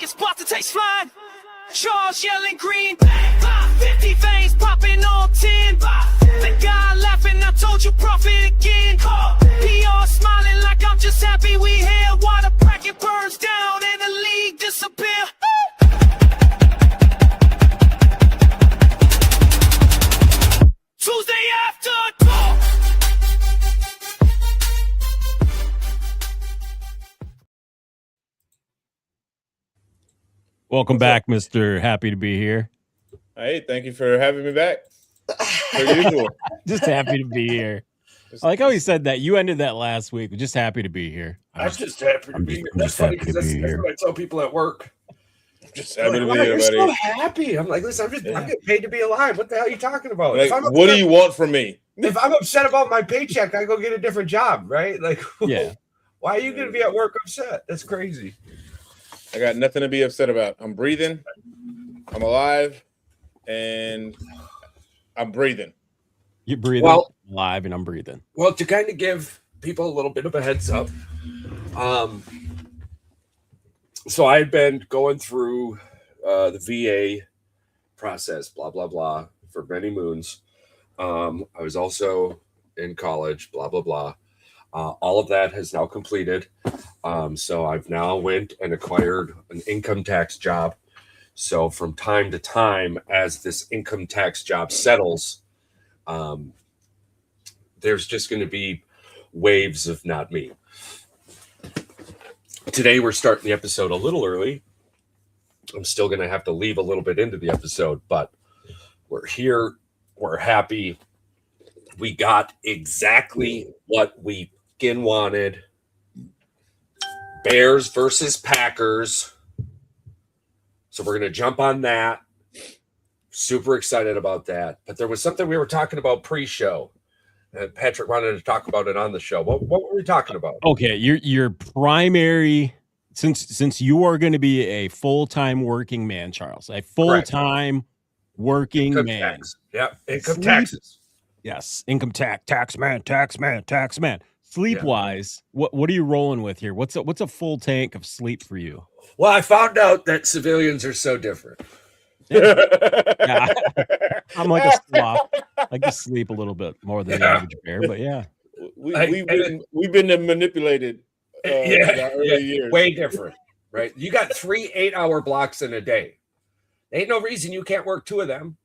it's about to taste fine. Charles yelling green. 50 veins popping on 10. The guy laughing, I told you profit again. PR smiling like I'm just happy we here. While the bracket burns down and the league disappear. Tuesday after dark. Welcome back, Mr. Happy to be here. Hey, thank you for having me back. Per usual. Just happy to be here. I like how he said that. You ended that last week. Just happy to be here. I'm just happy to be here. That's funny because that's what I tell people at work. Just happy to be You're here, buddy. so happy. I'm like, listen, I'm getting paid to be alive. What the hell are you talking about? Like, what do you want from me? If I'm upset about my paycheck, I go get a different job, right? Like, Yeah. Why are you going to be at work upset? That's crazy. I got nothing to be upset about. I'm breathing. I'm alive. And I'm breathing. You're breathing, I'm alive, and I'm breathing. Well, to kind of give people a little bit of a heads up, so I've been going through the VA process, blah, blah, blah, for many moons. I was also in college, blah, blah, blah. All of that has now completed. So I've now went and acquired an income tax job. So from time to time, as this income tax job settles, there's just going to be waves of not me. Today, we're starting the episode a little early. I'm still going to have to leave a little bit into the episode, but we're here. We're happy. We got exactly what we wanted. Bears versus Packers. So we're going to jump on that. Super excited about that. But there was something we were talking about pre-show. And Patrick wanted to talk about it on the show. What were we talking about? Okay, your primary, since you are going to be a full-time working man, Charles, a full-time working income man. Tax. Yep, income taxes. Yes, income tax man. Sleep-wise, what are you rolling with here? What's a full tank of sleep for you? Well, I found out that civilians are so different. Yeah. I'm like a sloth. I like to sleep a little bit more than the average bear, but yeah. We've been manipulated in our early years. Way different, right? You got 3 8-hour blocks in a day. Ain't no reason you can't work 2 of them.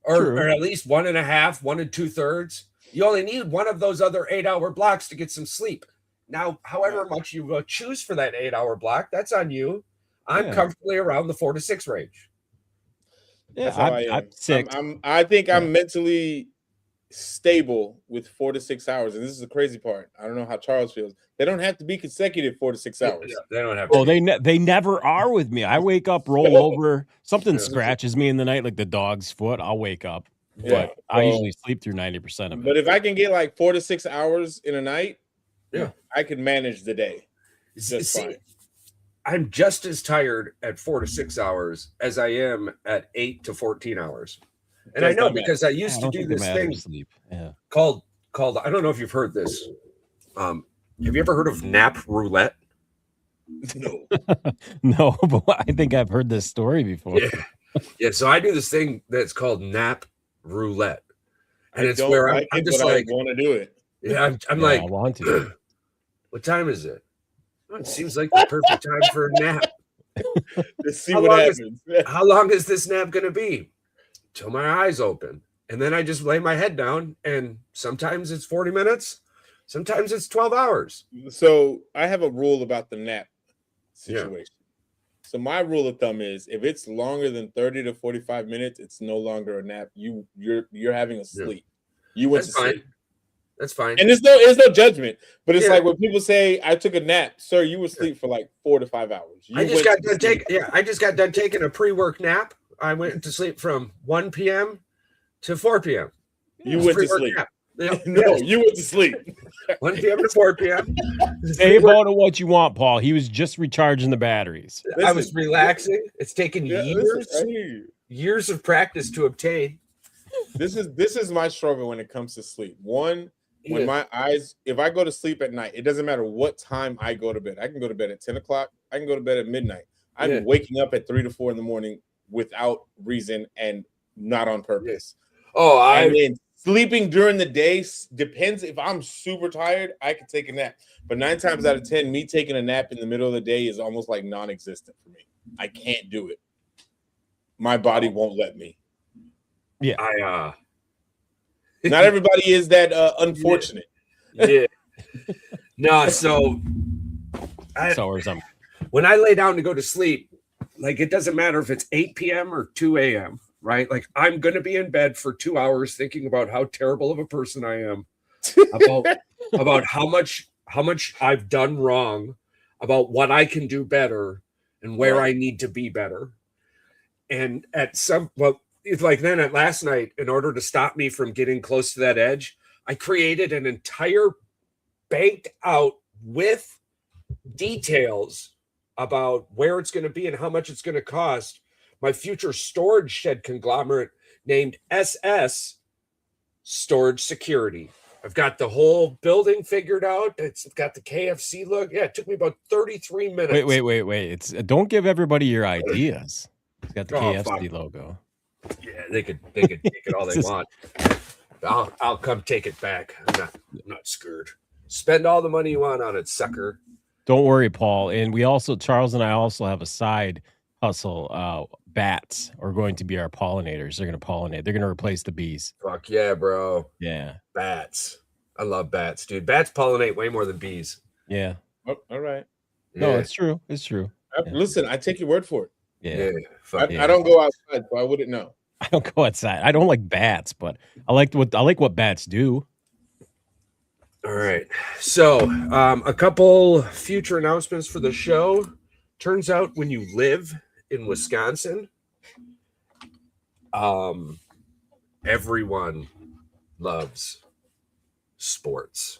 Or at least 1.5, 1 2/3. You only need one of those other 8-hour blocks to get some sleep. Now, however much you choose for that 8-hour block, that's on you. I'm comfortably around the 4 to 6 range. Yeah, I'm 6. I think I'm mentally stable with 4 to 6 hours, and this is the crazy part. I don't know how Charles feels. They don't have to be consecutive 4 to 6 hours. Yeah, they don't have. Oh, they never are with me. I wake up, roll over, something scratches me in the night, like the dog's foot. I'll wake up. But I usually sleep through 90% of it. But if I can get like 4 to 6 hours in a night, yeah, I can manage the day. Just fine. I'm just as tired at 4 to 6 hours as I am at 8 to 14 hours. And I know because I used to do this thing called I don't know if you've heard this. Have you ever heard of nap roulette? No. No, but I think I've heard this story before. Yeah. So I do this thing that's called nap roulette, and it's where I'm just like, I want to do it. Yeah, I'm like, I want to. What time is it? Well, it seems like the perfect time for a nap. Let's see what happens. How long is this nap going to be? Till my eyes open, and then I just lay my head down, and sometimes it's 40 minutes, sometimes it's 12 hours. So I have a rule about the nap situation. Yeah. So my rule of thumb is if it's longer than 30 to 45 minutes, it's no longer a nap. You're having a sleep. You went to sleep. That's fine. And there's no judgment. But it's like when people say I took a nap, sir, you were asleep for like 4 to 5 hours. I just got done taking a pre-work nap. I went to sleep from 1 p.m. to 4 p.m. You went to sleep. Yeah. No, you went to sleep. 1 p.m. to 4 p.m. Say about it what you want, Paul. He was just recharging the batteries. I was relaxing. It's taken years of practice to obtain. This is my struggle when it comes to sleep. One, when my eyes, if I go to sleep at night, it doesn't matter what time I go to bed. I can go to bed at 10 o'clock. I can go to bed at midnight. I'm waking up at 3 to 4 in the morning without reason and not on purpose. Oh, and then sleeping during the day depends. If I'm super tired, I can take a nap. But 9 times out of 10, me taking a nap in the middle of the day is almost like non-existent for me. I can't do it. My body won't let me. Yeah. Not everybody is that unfortunate. Yeah. No, so when I lay down to go to sleep, like it doesn't matter if it's 8 p.m. or 2 a.m., right? Like I'm going to be in bed for 2 hours thinking about how terrible of a person I am, about how much I've done wrong, about what I can do better and where I need to be better. And it's like then at last night, in order to stop me from getting close to that edge, I created an entire banked out with details about where it's going to be and how much it's going to cost. My future storage shed conglomerate named SS Storage Security. I've got the whole building figured out. It's got the KFC look. Yeah, it took me about 33 minutes. Wait. Don't give everybody your ideas. It's got the KFC logo. Yeah, they could take it all they want. I'll come take it back. I'm not scared. Spend all the money you want on it, sucker. Don't worry, Paul. And Charles and I also have a side hustle. Bats are going to be our pollinators. They're going to pollinate. They're going to replace the bees. Fuck yeah, bro. Yeah. Bats. I love bats, dude. Bats pollinate way more than bees. Yeah. Oh, all right. No, it's true. It's true. Listen, I take your word for it. Yeah. I don't go outside, so I wouldn't know. I don't go outside. I don't like bats, but I like what bats do. All right. So a couple future announcements for the show. Turns out when you live in Wisconsin, everyone loves sports.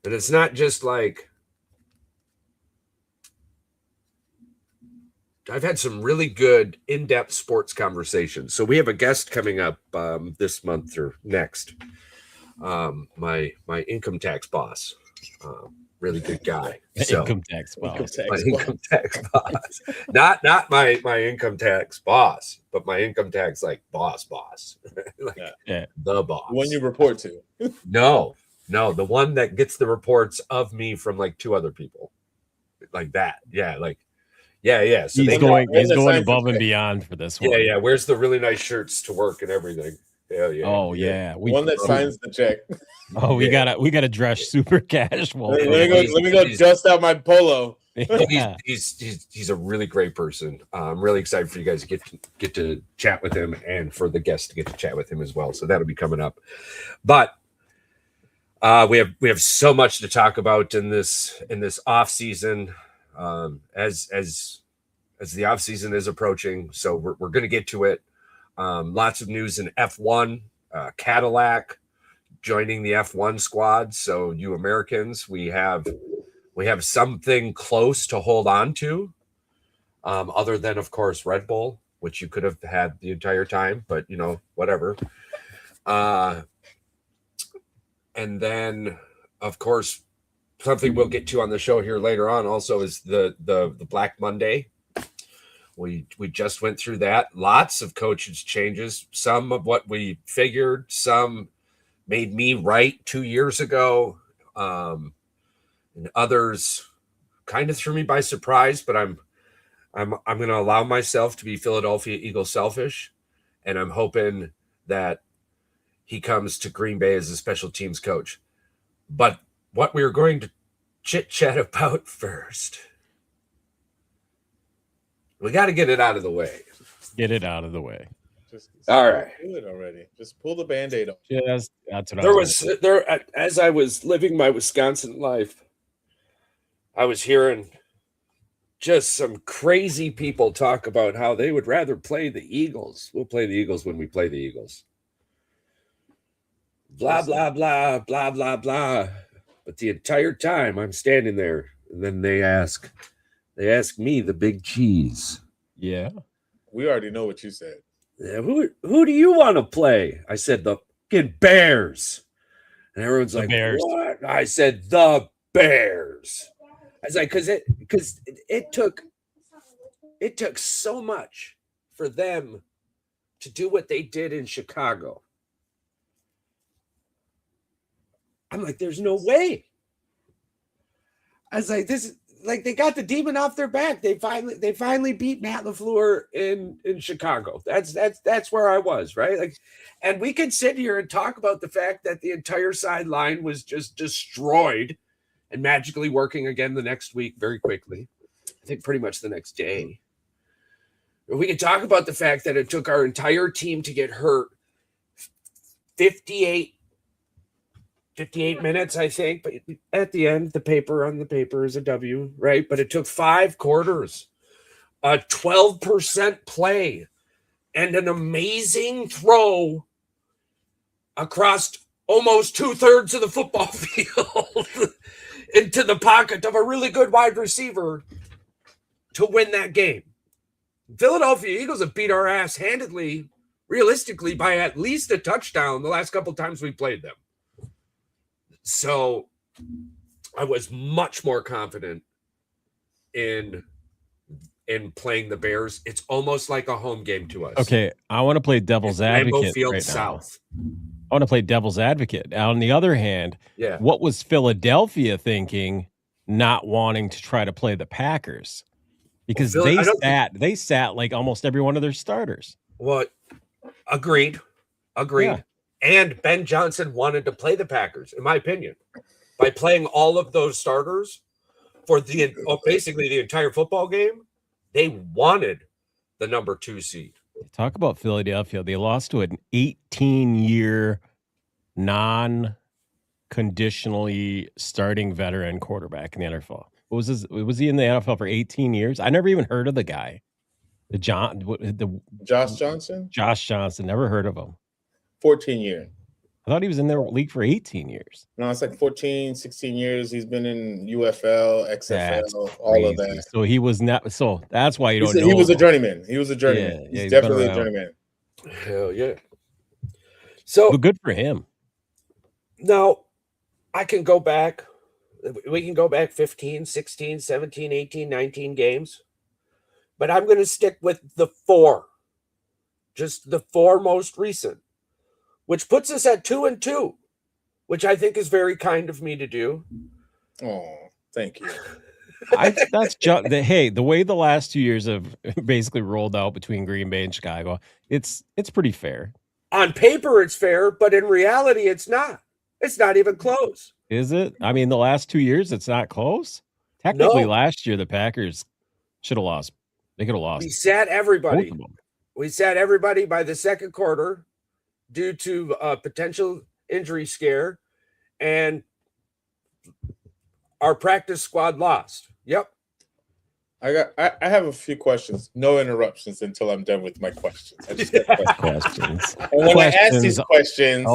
And it's not just like I've had some really good in-depth sports conversations. So we have a guest coming up this month or next. My income tax boss, really good guy. Income tax boss. Income tax boss. Not my income tax boss, but my income tax boss. The boss. The one you report to. No, the one that gets the reports of me from 2 other people. Like that. Yeah, yeah. So he's going above and beyond for this one. Yeah. Wears the really nice shirts to work and everything. Hell yeah. Oh yeah. One that signs the check. Oh, we gotta dress super casual. Let me go dust out my polo. Yeah. He's a really great person. I'm really excited for you guys to get to chat with him and for the guests to get to chat with him as well. So that'll be coming up. But we have so much to talk about in this off season. As the off season is approaching, so we're going to get to it. Lots of news in F1. Cadillac joining the F1 squad. So you Americans, we have something close to hold on to, other than of course Red Bull, which you could have had the entire time, but whatever. And then of course something we'll get to on the show here later on also is the Black Monday. We just went through that. Lots of coaches changes. Some of what we figured, some made me right 2 years ago, and others kind of threw me by surprise. But I'm going to allow myself to be Philadelphia Eagles selfish, and I'm hoping that he comes to Green Bay as a special teams coach. But what we are going to chit chat about first. We got to get it out of the way. Get it out of the way. All right. Do it already. Just pull the Band-Aid off. Yes, that's what as I was living my Wisconsin life, I was hearing just some crazy people talk about how they would rather play the Eagles. We'll play the Eagles when we play the Eagles. Blah, blah, blah, blah, blah, blah. But the entire time I'm standing there, and then they ask me, the big cheese. Yeah. We already know what you said. Yeah, who do you want to play? I said the fucking Bears. And everyone's like, Bears. What? I said the Bears. I was like, because it took it took so much for them to do what they did in Chicago. I'm like, there's no way. I was like, this is like they got the demon off their back. They finally beat Matt LaFleur in Chicago. That's where I was, right? Like, and we could sit here and talk about the fact that the entire sideline was just destroyed and magically working again the next week very quickly. I think pretty much the next day. We could talk about the fact that it took our entire team to get hurt 58 minutes, I think. But at the end, the paper is a W, right? But it took 5 quarters, a 12% play, and an amazing throw across almost 2/3 of the football field into the pocket of a really good wide receiver to win that game. Philadelphia Eagles have beat our ass handedly, realistically, by at least a touchdown the last couple times we played them. So I was much more confident in playing the Bears. It's almost like a home game to us. Okay, I want to play devil's advocate Lambeau Field right South. now. I want to play devil's advocate. On the other hand, what was Philadelphia thinking not wanting to try to play the Packers? Because they sat like almost every one of their starters. What? Agreed. Yeah. And Ben Johnson wanted to play the Packers, in my opinion, by playing all of those starters for basically the entire football game. They wanted the number 2 seed. Talk about Philadelphia. They lost to an 18-year non-conditionally starting veteran quarterback in the NFL. Was he in the NFL for 18 years? I never even heard of the guy. Josh Johnson? Josh Johnson. Never heard of him. 14 years. I thought he was in the league for 18 years. No, it's like 14, 16 years. He's been in UFL, XFL, all of that. So he was not. So that's why you don't know. He was a journeyman. He was a journeyman. Yeah, he's definitely a journeyman. Hell yeah. So good for him. Now, I can go back. We can go back 15, 16, 17, 18, 19 games. But I'm going to stick with the 4. Just the 4 most recent, which puts us at 2-2, which I think is very kind of me to do. Oh, thank you. Hey, the way the last 2 years have basically rolled out between Green Bay and Chicago, it's pretty fair. On paper, it's fair, but in reality, it's not. It's not even close. Is it? I mean, the last 2 years, it's not close. Technically, last year the Packers should have lost. They could have lost. We sat everybody. Both of them. We sat everybody by the second quarter due to a potential injury scare, and our practice squad lost. Yep. I have a few questions. No interruptions until I'm done with my questions. I just got questions. And when I ask these questions,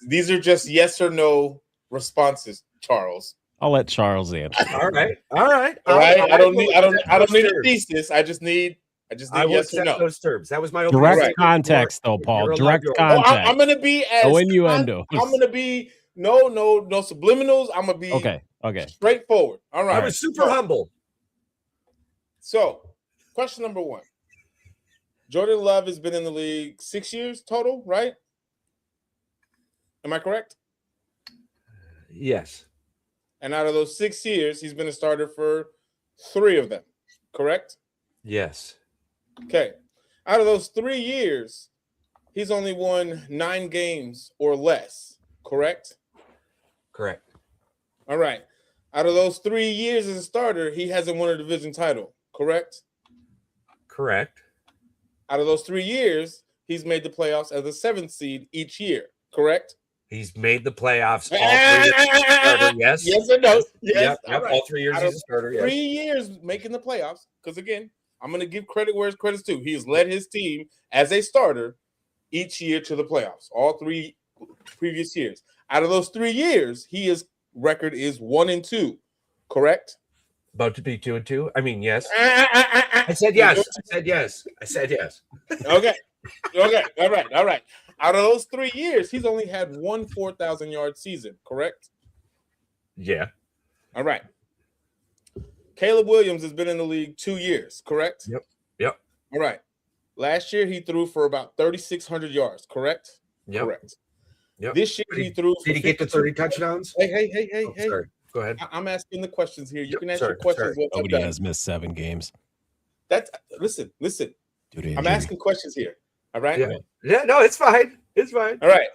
these are just yes or no responses, Charles. I'll let Charles answer. All right. I don't need a thesis. I just need yes or no. Those terms. That was my direct context, though, Paul. Direct context. I'm going to be no innuendo. I'm going to be no subliminals. I'm going to be okay. straightforward. All right. I was super humble. So, question number 1. Jordan Love has been in the league 6 years total, right? Am I correct? Yes. And out of those 6 years, he's been a starter for 3 of them, correct? Yes. Okay. Out of those 3 years, he's only won 9 games or less, correct? Correct. All right. Out of those 3 years as a starter, he hasn't won a division title, correct? Correct. Out of those 3 years, he's made the playoffs as a 7th seed each year, correct? He's made the playoffs all 3 years as a starter, yes. Yes or no? Yes. Yep. All 3 years as a starter, yes. 3 years making the playoffs, because again, I'm going to give credit where credit's due. He has led his team as a starter each year to the playoffs, all 3 previous years. Out of those 3 years, his record is 1-2, correct? About to be 2-2? I mean, yes. I said yes. Okay. All right. Out of those 3 years, he's only had 1 4,000-yard season, correct? Yeah. All right. Caleb Williams has been in the league 2 years, correct? Yep. All right. Last year he threw for about 3,600 yards, correct? Yep. Correct. Yep. This year he threw. Did he get to 30 touchdowns? Hey. Sorry. Go ahead. I'm asking the questions here. You can ask your questions. Nobody has missed 7 games. Listen. Dude, I'm asking questions here. All right. Yeah. No, it's fine. It's fine. All right.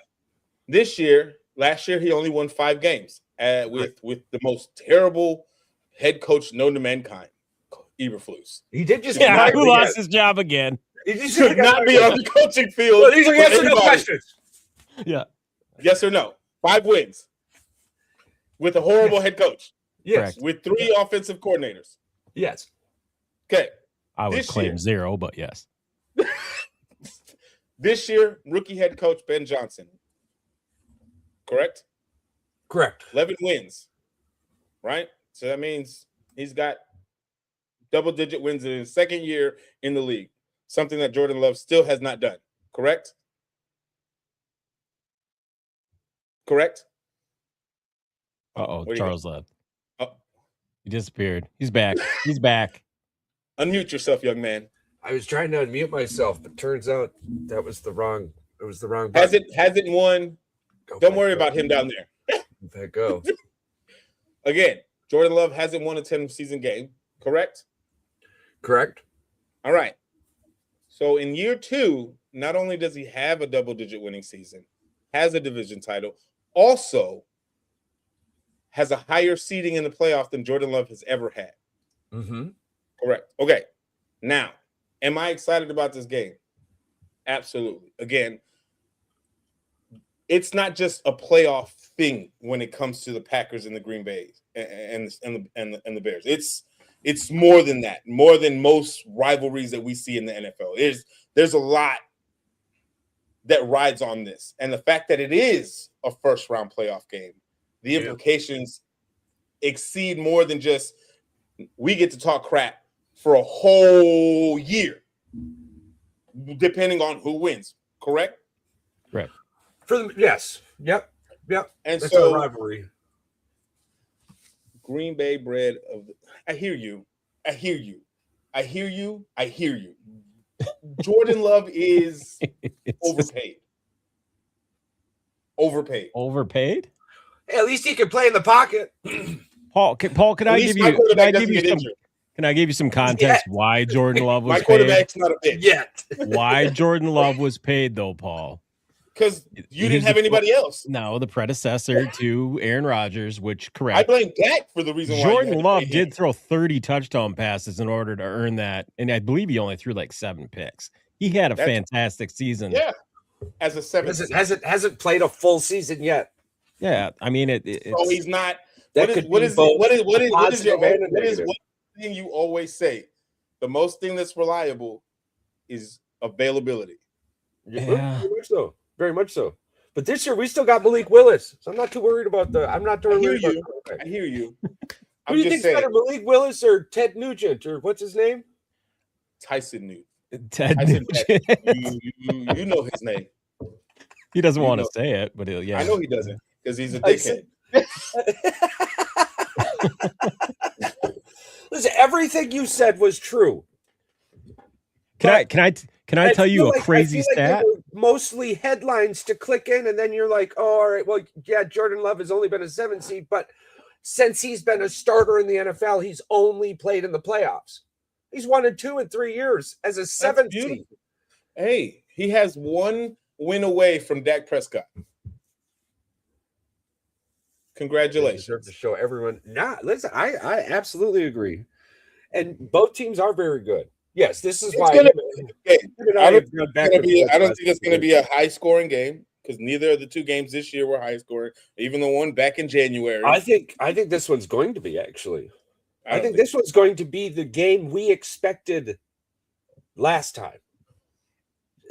Last year he only won 5 games with the most terrible head coach known to mankind, Eberflus. He did just who lost his job again? He should not be on the coaching field. Well, these are yes or no questions. Yeah. Yes or no? 5 wins with a horrible head coach. Yes. With 3 offensive coordinators. Yes. Okay. I would claim 0, but yes. This year, rookie head coach Ben Johnson. Correct? Correct. 11 wins. Right? So that means he's got double-digit wins in his second year in the league. Something that Jordan Love still has not done. Correct? Correct? Uh-oh, Charles left. Oh. He disappeared. He's back. He's back. Unmute yourself, young man. I was trying to unmute myself, but turns out that was the wrong. It was the wrong button. Hasn't won. Don't worry about him down there. Let it go. Again, Jordan Love hasn't won a 10-season game. Correct? Correct. All right. So in year 2, not only does he have a double-digit winning season, has a division title, also has a higher seeding in the playoff than Jordan Love has ever had. Mm-hmm. Correct. Okay. Now, am I excited about this game? Absolutely. Again, it's not just a playoff thing when it comes to the Packers and the Green Bay and the Bears. It's more than that. More than most rivalries that we see in the NFL. There's a lot that rides on this, and the fact that it is a first-round playoff game, the implications exceed more than just we get to talk crap for a whole year, depending on who wins. Correct? Right. Yes. Yep. And that's so a rivalry. Green Bay bred of. I hear you. Jordan Love is overpaid. Overpaid? Hey, at least he can play in the pocket. Paul, can I give you some context why Jordan Love was paid? My quarterback's not a bitch yet. Why Jordan Love was paid though, Paul? Because you didn't have anybody else. No, the predecessor to Aaron Rodgers, which correct. I blame Dak for the reason why Jordan Love did throw 30 touchdown passes in order to earn that, and I believe he only threw like 7 picks. He had a fantastic season. Yeah, as a 7. Hasn't played a full season yet. Yeah, I mean it's so he's not. What is one thing you always say? The most thing that's reliable is availability. Yeah. Very much so. But this year we still got Malik Willis, so I'm not too worried about the. I'm not too worried about. I hear you. Who do you think's better, Malik Willis or Ted Nugent or what's his name? Tyson Nugent. Ted Nugent. You know his name. He doesn't want to say it, but I know he doesn't because he's a dickhead. Listen, everything you said was true. Can I tell you a crazy stat? Mostly headlines to click in, and then you're like, oh, all right, well, yeah, Jordan Love has only been a 7 seed, but since he's been a starter in the NFL, he's only played in the playoffs. He's 1-2 in 3 years as a 7 seed. Hey, he has 1 win away from Dak Prescott. Congratulations. You deserve to show everyone. Listen, I absolutely agree. And both teams are very good. Yes, this is why. I don't think it's going to be a high-scoring game because neither of the 2 games this year were high-scoring. Even the one back in January. I think this one's going to be actually. I think this one's going to be the game we expected last time.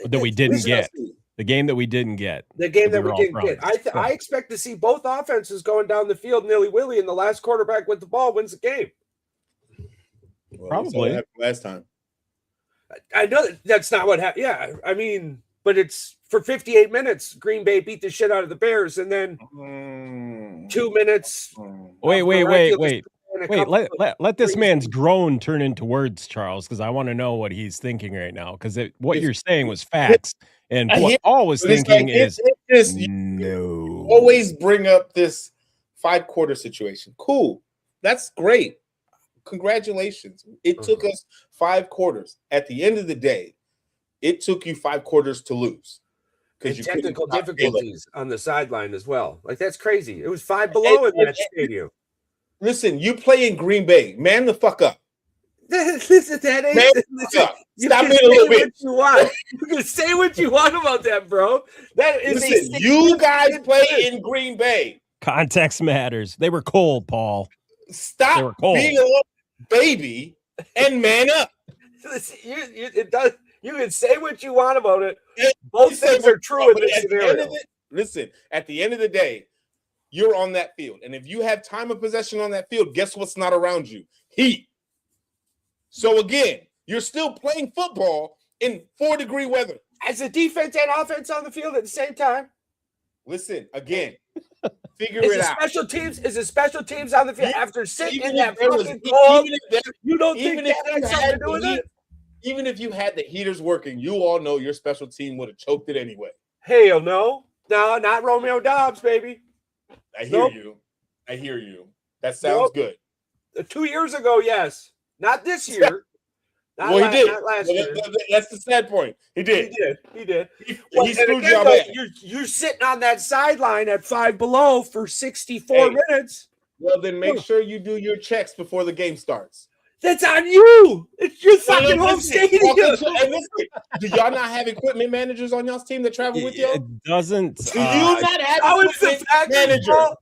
That we didn't get. The game that we didn't get. The game that we didn't get. I expect to see both offenses going down the field nilly-willy, and the last quarterback with the ball wins the game. Well, probably last time. I know that's not what happened. Yeah, I mean, but it's for 58 minutes. Green Bay beat the shit out of the Bears, and then 2 minutes. Wait. Wait, let this man's groan turn into words, Charles, because I want to know what he's thinking right now. Because what you're saying was facts, and what Paul was thinking is no. Always bring up this 5-quarter situation. Cool, that's great. Congratulations. It took us 5 quarters. At the end of the day, it took you 5 quarters to lose. Because technical difficulties on the sideline as well. Like, that's crazy. It was 5 below in that stadium. Listen, you play in Green Bay. Man the fuck up. Stop being a little bit. You can say what you want about that, bro. That is you guys play in Green Bay. Context matters. They were cold, Paul. Stop being a little baby and man up. Listen, it does. You can say what you want about it. Both things are true in this scenario. Listen, at the end of the day, you're on that field. And if you have time of possession on that field, guess what's not around you? Heat. So again, you're still playing football in 4-degree weather. As a defense and offense on the field at the same time. Listen, again, figure it out. Is it special teams on the field after sitting in that fucking cold? You don't think that has something to do with it? Even if you had the heaters working, you all know your special team would have choked it anyway. Hell no. No, not Romeo Dobbs, baby. I hear you. That sounds good. 2 years ago, yes. Not this year. He did. Not last year. That's the sad point. He did. He did. He screwed you up. You're sitting on that sideline at 5 below for 64 minutes. Well, then make sure you do your checks before the game starts. That's on you. It's your fucking home stadium. And listen, do y'all not have equipment managers on y'all's team that travel with y'all? It doesn't. Do you not have equipment manager?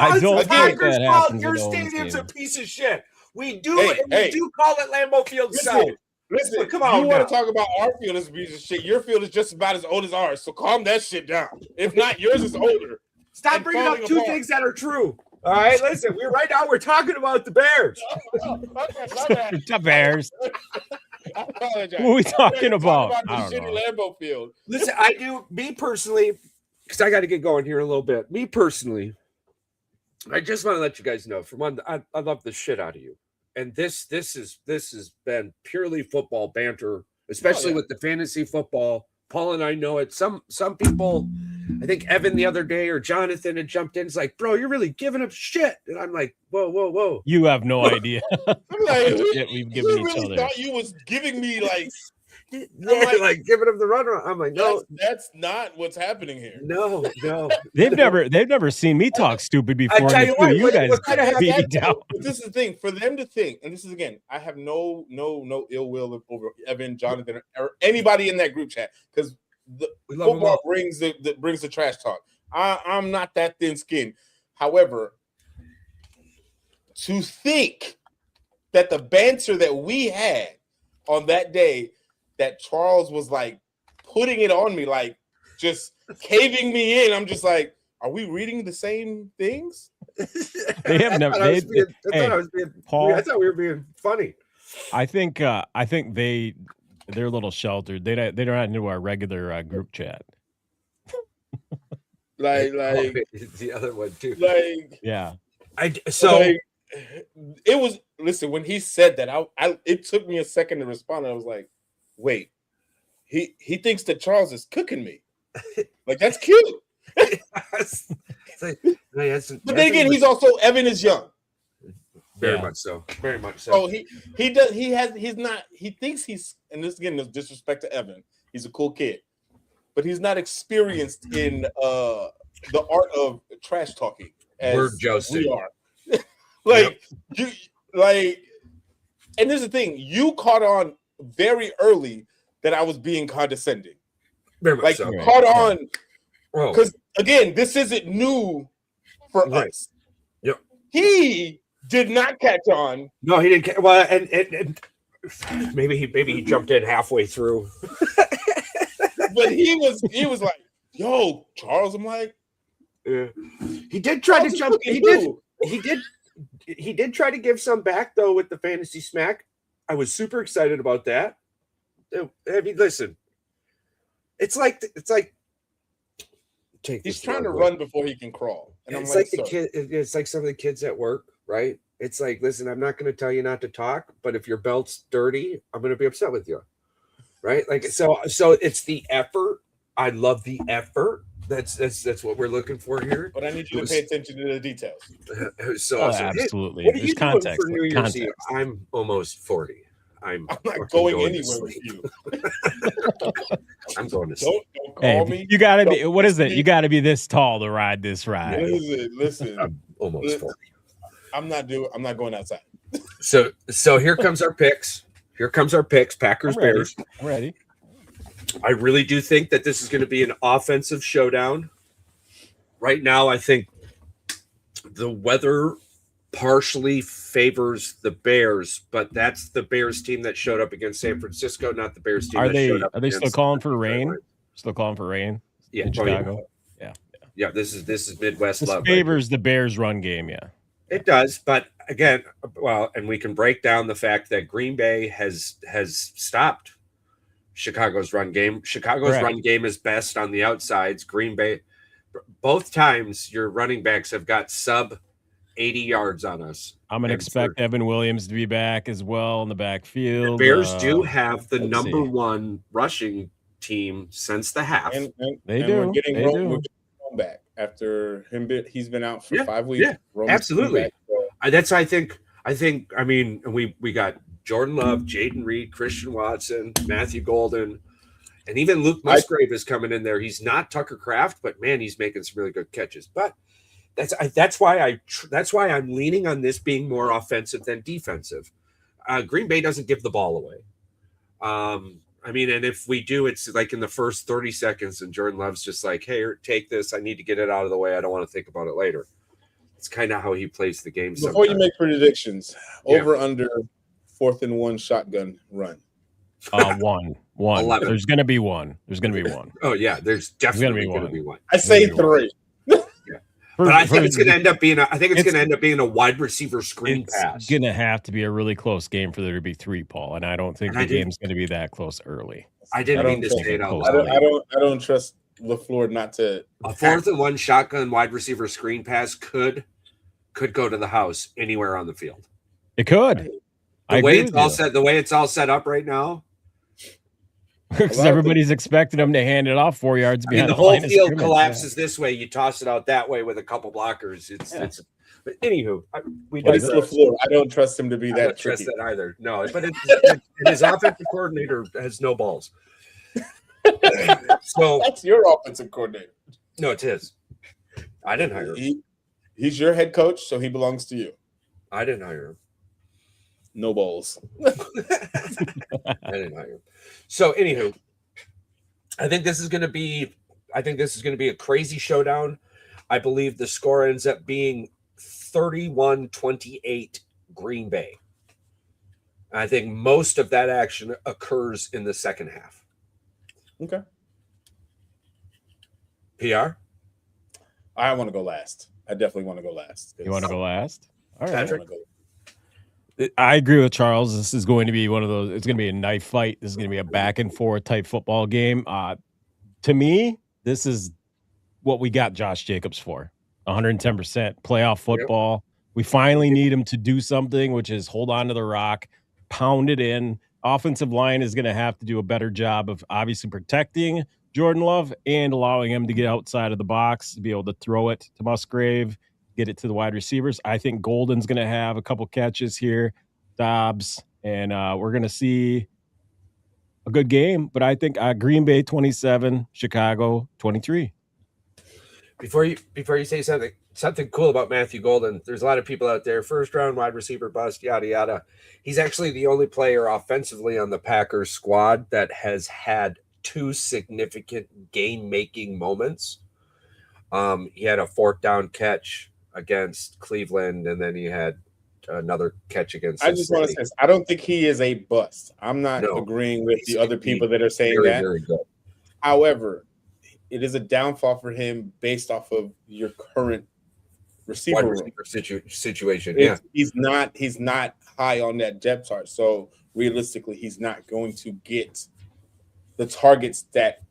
I don't think that happens. Your stadium's a piece of shit. We do we do call it Lambeau Field South. Listen, come on. You want to talk about our field as a piece of shit? Your field is just about as old as ours, so calm that shit down. If not, yours is older. Stop bringing up two things that are true. All right, listen. We're talking about the Bears. The Bears. I apologize. What are we talking about? The shitty Lambeau Field. Listen, I do. Me personally, because I got to get going here in a little bit. Me personally, I just want to let you guys know. For one, I love the shit out of you, and this has been purely football banter, especially with the fantasy football. Paul and I know it. Some people, I think Evan the other day or Jonathan had jumped in. It's like, bro, you're really giving up shit. And I'm like, whoa. You have no idea. I'm like, shit we've given each other. Thought you was giving me like giving him the runaround. I'm like, no, that's not what's happening here. No. They've never seen me talk stupid before. I tell you what, you guys beat me down. But this is the thing for them to think, and this is again, I have no ill will over Evan, Jonathan, or anybody in that group chat because the football brings the trash talk. I'm not that thin-skinned. However, to think that the banter that we had on that day, that Charles was like putting it on me, like just caving me in. I'm just like, are we reading the same things? They have never. I thought we were being funny. I think they're a little sheltered. They're not into our regular group chat. like the other one too. Like yeah. It was. Listen, when he said that, it took me a second to respond. I was like, wait, he thinks that Charles is cooking me. Like, that's cute. But then again, he's also, Evan is young. Very much so. Oh, he thinks he's, and this again is disrespect to Evan. He's a cool kid, but he's not experienced in the art of trash talking as word jousting. We are. And there's the thing, you caught on very early that I was being condescending. Very much so. Caught on because again, this isn't new for us. Yep. He did not catch on. No, he didn't. Well, and maybe he jumped in halfway through. But he was like, "Yo, Charles," I'm like, he did try to jump. He did try to give some back though with the fantasy smack. I was super excited about that. I mean, listen, it's like he's trying to run before he can crawl. And it's like the kid. It's like some of the kids at work, right? It's like, listen, I'm not going to tell you not to talk, but if your belt's dirty, I'm going to be upset with you. Right? Like, so it's the effort. I love the effort. That's what we're looking for here. But I need you to pay attention to the details. So awesome. Absolutely. What are you doing for New Year's Eve? I'm almost 40. I'm not going anywhere with you. I'm going to sleep. Don't call me. You got to be. What is it? You got to be this tall to ride this ride. Listen. I'm almost 40. I'm not going outside. So here comes our picks. Packers, Bears. I'm ready. I really do think that this is going to be an offensive showdown. Right now, I think the weather partially favors the Bears, but that's the Bears team that showed up against San Francisco, not the Bears team. Are they still calling for rain? Still calling for rain? Yeah, in Chicago. Yeah. This is Midwest love. Favors the Bears run game. Yeah, it does. But again, and we can break down the fact that Green Bay has stopped Chicago's run game. Chicago's run game is best on the outsides. Green Bay, both times your running backs have got sub 80 yards on us. I'm going to expect Evan Williams to be back as well in the backfield. The Bears do have the number one rushing team since the half. And they do. We're getting Rome back after him. He's been out for 5 weeks. Yeah, absolutely. Back, so. That's I think. I mean, we got Jordan Love, Jaden Reed, Christian Watson, Matthew Golden, and even Luke Musgrave is coming in there. He's not Tucker Kraft, but man, he's making some really good catches. But that's why I'm leaning on this being more offensive than defensive. Green Bay doesn't give the ball away. I mean, and if we do, it's like in the first 30 seconds, and Jordan Love's just like, "Hey, take this. I need to get it out of the way. I don't want to think about it later." It's kind of how he plays the game. Before you make predictions, over under 4th and 1 shotgun run. One. 11. There's going to be one. Oh yeah, there's definitely going to be one. I say 3. But I think it's going to end up being a wide receiver screen pass. It's going to have to be a really close game for there to be 3, Paul, and I don't think the game's going to be that close early. I didn't mean to say it out loud. I don't trust LaFleur not to. A 4th and 1 shotgun wide receiver screen pass could go to the house anywhere on the field. It could. The way it's all set up right now. Because everybody's expecting them to hand it off 4 yards behind. The whole field collapses this way. You toss it out that way with a couple blockers. But anywho, it's LaFleur. I don't trust him to be that. I don't trust that either. No, but his offensive coordinator has no balls. So that's your offensive coordinator. No, it's his. I didn't hire him. He's your head coach, so he belongs to you. I didn't hire him. No balls. I didn't hire him. So, anywho, I think this is going to be a crazy showdown. I believe the score ends up being 31-28 Green Bay. I think most of that action occurs in the second half. Okay. PR? I want to go last. I definitely want to go last. You want to go last? All right. Patrick? I agree with Charles. This is going to be one of those. It's going to be a knife fight. This is going to be a back and forth type football game. To me, this is what we got Josh Jacobs for. 110% playoff football. Yep. We finally need him to do something, which is hold on to the rock, pound it in. Offensive line is going to have to do a better job of obviously protecting Jordan Love and allowing him to get outside of the box to be able to throw it to Musgrave, get it to the wide receivers. I think Golden's going to have a couple catches here, Dobbs, and we're going to see a good game. But I think Green Bay 27, Chicago 23. Before you say something cool about Matthew Golden, there's a lot of people out there, first round wide receiver bust, yada yada. He's actually the only player offensively on the Packers squad that has had 2 significant game-making moments. He had a 4th down catch against Cleveland, and then he had another catch against Cincinnati. I just want to say, I don't think he is a bust. I'm not agreeing with the other people that are saying that. Very good. However, it is a downfall for him based off of your current receiver situation. He's not high on that depth chart. So realistically, he's not going to get the targets that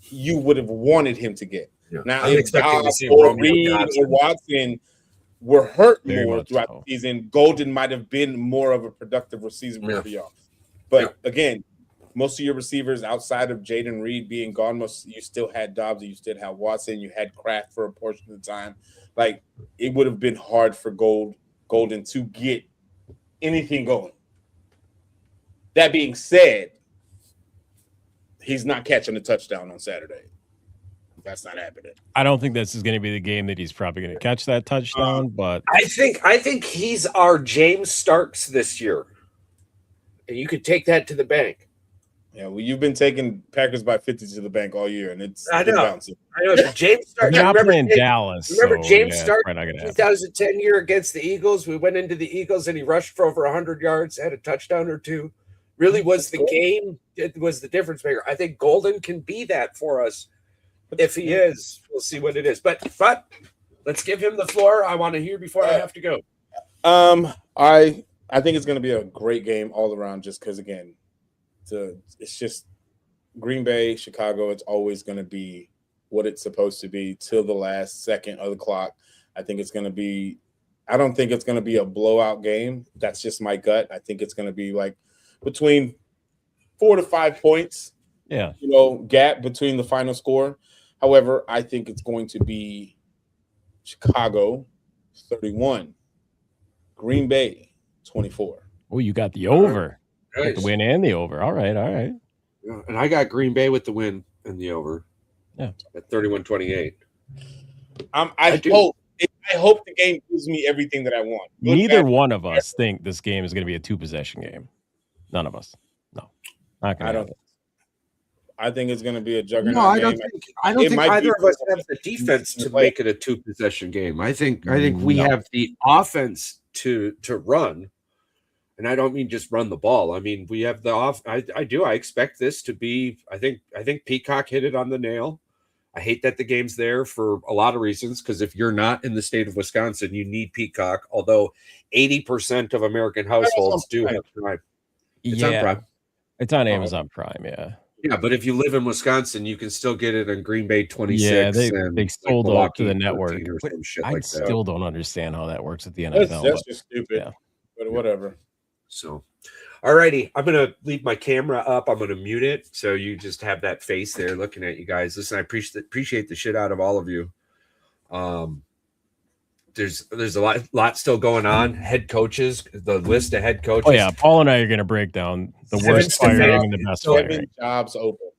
you would have wanted him to get. Yeah. Now, if Dobbs or Reed or Watson were hurt Very more much throughout so. the season, Golden might have been more of a productive receiver for y'all. But again, most of your receivers outside of Jaden Reed being gone, you still had Dobbs, you still had Watson, you had Kraft for a portion of the time. Like, it would have been hard for Golden to get anything going. That being said, he's not catching a touchdown on Saturday. That's not happening. I don't think this is going to be the game that he's probably going to catch that touchdown, but I think he's our James Starks this year. And you could take that to the bank. Yeah, well, you've been taking Packers by 50 to the bank all year, and it's been bouncing. I know. James Starks. You're not playing Dallas. Remember James Starks, probably not gonna 2010 year against the Eagles? We went into the Eagles, and he rushed for over 100 yards, had a touchdown or two. Really was the game. It was the difference maker. I think Golden can be that for us. If he is, we'll see what it is. But let's give him the floor. I want to hear before I have to go. I think it's going to be a great game all around. Just because, again, it's just Green Bay, Chicago. It's always going to be what it's supposed to be till the last second of the clock. I think it's going to be. I don't think it's going to be a blowout game. That's just my gut. I think it's going to be like between 4 to 5 points. Yeah, gap between the final score. However, I think it's going to be Chicago 31, Green Bay 24. Oh, you got the over. Nice. Got the win and the over. All right. Yeah, and I got Green Bay with the win and the over. Yeah, at 31-28. I hope the game gives me everything that I want. Neither one of us think this game is going to be a 2-possession game. None of us. No, not going to happen. I think it's going to be a juggernaut. No, I don't think either of us have the defense to make it a 2-possession game. I think we have the offense to run, and I don't mean just run the ball. I mean we have the off. I expect this to be. I think Peacock hit it on the nail. I hate that the game's there for a lot of reasons, because if you're not in the state of Wisconsin, you need Peacock. Although 80% of American households do have Prime. It's on Prime. It's on Amazon Prime. Yeah. Yeah, but if you live in Wisconsin, you can still get it on Green Bay 26. Yeah, they sold it up to the network. I Like still don't understand how that works at the NFL. That's just stupid. Yeah. But whatever. So, all righty. I'm going to leave my camera up. I'm going to mute it, so you just have that face there looking at you guys. Listen, I appreciate the shit out of all of you. There's a lot still going on. Head coaches, the list of head coaches. Oh yeah, Paul and I are going to break down the worst firing and the best firing. Jobs open.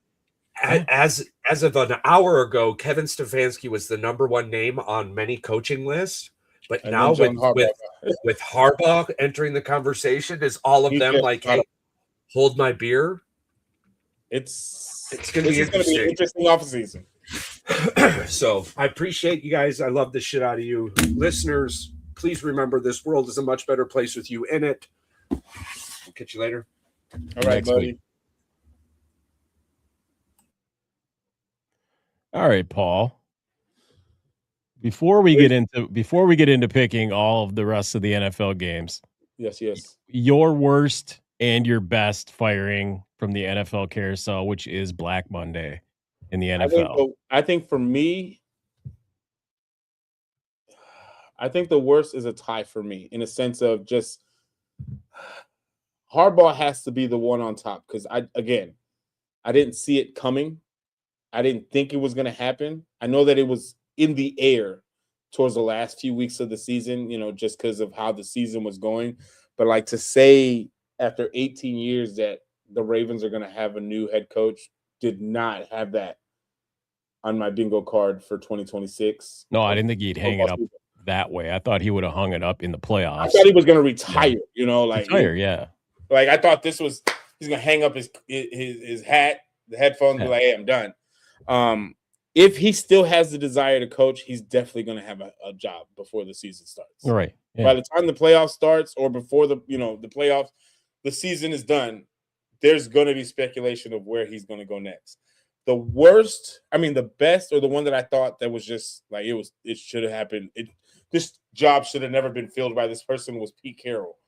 As of an hour ago, Kevin Stefanski was the number one name on many coaching lists, but now with Harbaugh entering the conversation, is all of them like, hey, hold my beer? It's going to be interesting offseason. So I appreciate you guys. I love the shit out of you. Listeners, please remember this world is a much better place with you in it. I'll catch you later. All right, buddy. All right, Paul. Before we get into picking all of the rest of the NFL games. Yes. Your worst and your best firing from the NFL carousel, which is Black Monday in the NFL. I think for me, I think the worst is a tie for me, in a sense of just Harbaugh has to be the one on top, because I didn't see it coming. I didn't think it was going to happen. I know that it was in the air towards the last few weeks of the season, just because of how the season was going. But like, to say after 18 years that the Ravens are going to have a new head coach, did not have that on my bingo card for 2026. No, I didn't think he'd hang it up that way. I thought he would have hung it up in the playoffs. I thought he was going to retire, retire, yeah. Like, I thought he's going to hang up his hat, the headphones, be like, hey, I'm done. If he still has the desire to coach, he's definitely going to have a job before the season starts. Right. Yeah. By the time the playoff starts, or before the playoffs, the season is done, there's going to be speculation of where he's going to go next. The best, or the one that I thought that was just like, it should have happened. This job should have never been filled by this person, was Pete Carroll.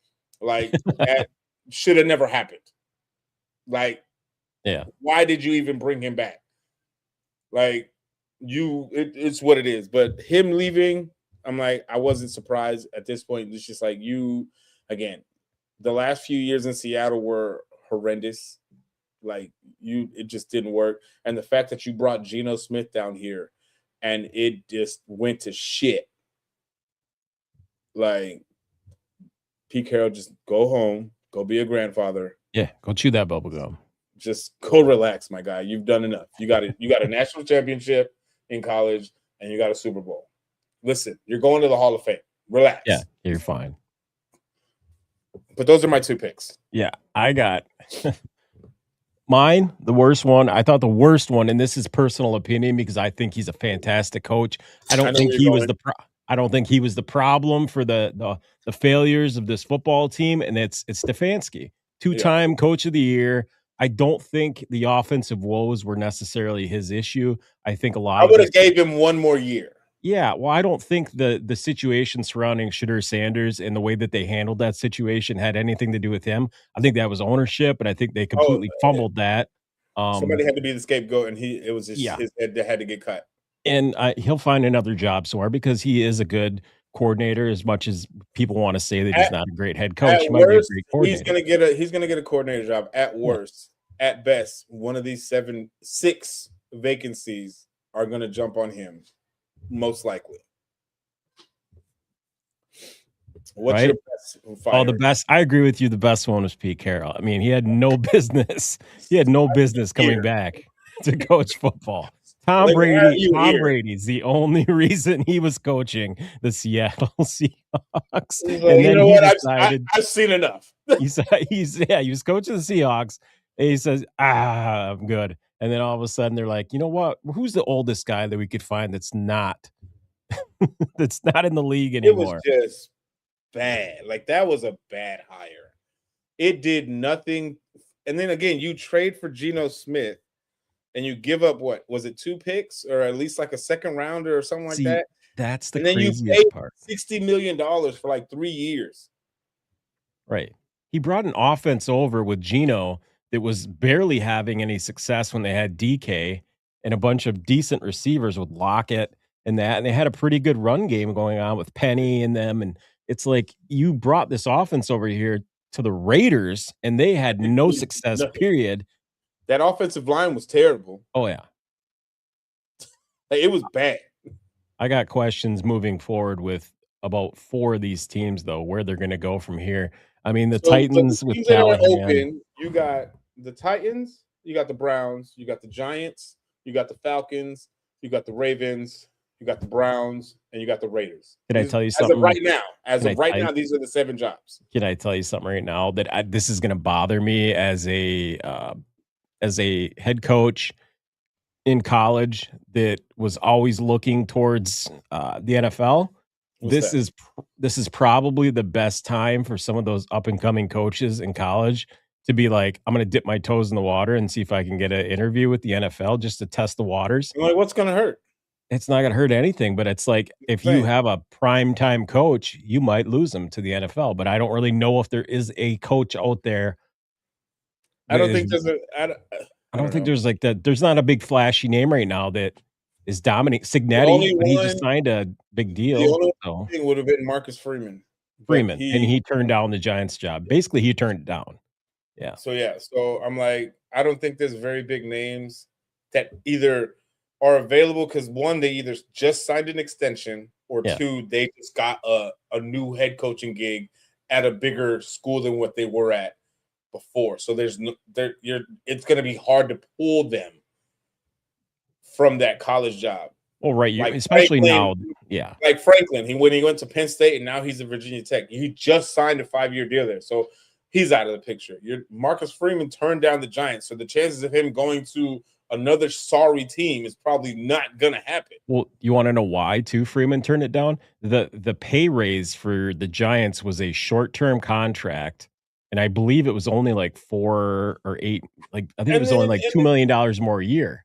Like, that should have never happened. Like, yeah. Why did you even bring him back? Like, it's what it is. But him leaving, I'm like, I wasn't surprised at this point. It's just like again, the last few years in Seattle were horrendous. Like it just didn't work. And the fact that you brought Geno Smith down here and it just went to shit. Like, Pete Carroll, just go home, go be a grandfather. Yeah, go chew that bubble gum. Just go relax, my guy. You've done enough. You got it. You got a national championship in college, and you got a Super Bowl. Listen, you're going to the Hall of Fame. Relax. Yeah, you're fine. But those are my 2 picks. Yeah, I got mine. The worst one. I thought the worst one, and this is personal opinion because I think he's a fantastic coach. I don't think he was the problem for the failures of this football team, and it's Stefanski, 2-time coach of the year. I don't think the offensive woes were necessarily his issue. I think I would have gave him 1 more year. Yeah, well, I don't think the situation surrounding Shedeur Sanders and the way that they handled that situation had anything to do with him. I think that was ownership, and I think they completely fumbled that. Somebody had to be the scapegoat, and it was his head that had to get cut. And he'll find another job somewhere because he is a good coordinator. As much as people want to say that he's not a great head coach, he might be a great coordinator. He's gonna get a coordinator job at worst. Yeah. At best, one of these 6 vacancies are gonna jump on him, most likely. What's your best fire? The best. I agree with you. The best one was Pete Carroll. I mean, he had no business. He had no business coming back to coach football. Tom Brady's the only reason he was coaching the Seattle Seahawks. And then he decided, I've seen enough. he was coaching the Seahawks, and he says, I'm good. And then all of a sudden they're like, you know what? Who's the oldest guy that we could find that's not that's not in the league anymore? It was just bad. Like, that was a bad hire. It did nothing. And then again, you trade for Geno Smith. And you give up what was it, 2 picks or at least like a second rounder or something like that? That's the craziest part. $60 million for like 3 years. Right. He brought an offense over with Geno that was barely having any success when they had DK and a bunch of decent receivers with Lockett and that. And they had a pretty good run game going on with Penny and them. And it's like you brought this offense over here to the Raiders and they had no success, period. That offensive line was terrible. Oh, yeah. It was bad. I got questions moving forward with about 4 of these teams, though, where they're going to go from here. I mean, the Titans with Callahan. You got the Titans, you got the Browns, you got the Giants, you got the Falcons, you got the Ravens, you got the Browns, and you got the Raiders. Can I tell you something? As of right now, these are the 7 jobs. Can I tell you something right now that this is going to bother me as a head coach in college that was always looking towards the NFL? This is probably the best time for some of those up and coming coaches in college to be like, I'm going to dip my toes in the water and see if I can get an interview with the NFL just to test the waters. Like, what's going to hurt? It's not going to hurt anything, but it's like if you have a prime time coach, you might lose them to the NFL. But I don't really know if there is a coach out there. I don't think there's I don't think there's like that. There's not a big flashy name right now that is dominating. Signetti, but he just signed a big deal. The only thing would have been Marcus Freeman. And he turned down the Giants job. Basically, he turned it down. Yeah. So I'm like, I don't think there's very big names that either are available because 1, they either just signed an extension or 2, they just got a new head coaching gig at a bigger school than what they were at before. So it's going to be hard to pull them from that college job. Well, right. Like especially Franklin, now. Yeah. Like Franklin, when he went to Penn State and now he's at Virginia Tech, he just signed a 5-year deal there. So he's out of the picture. Marcus Freeman turned down the Giants. So the chances of him going to another sorry team is probably not going to happen. Well, you want to know why, too, Freeman turned it down? The pay raise for the Giants was a short-term contract. And I believe it was only like 4 or 8. Like I think it was only like $2 million more a year.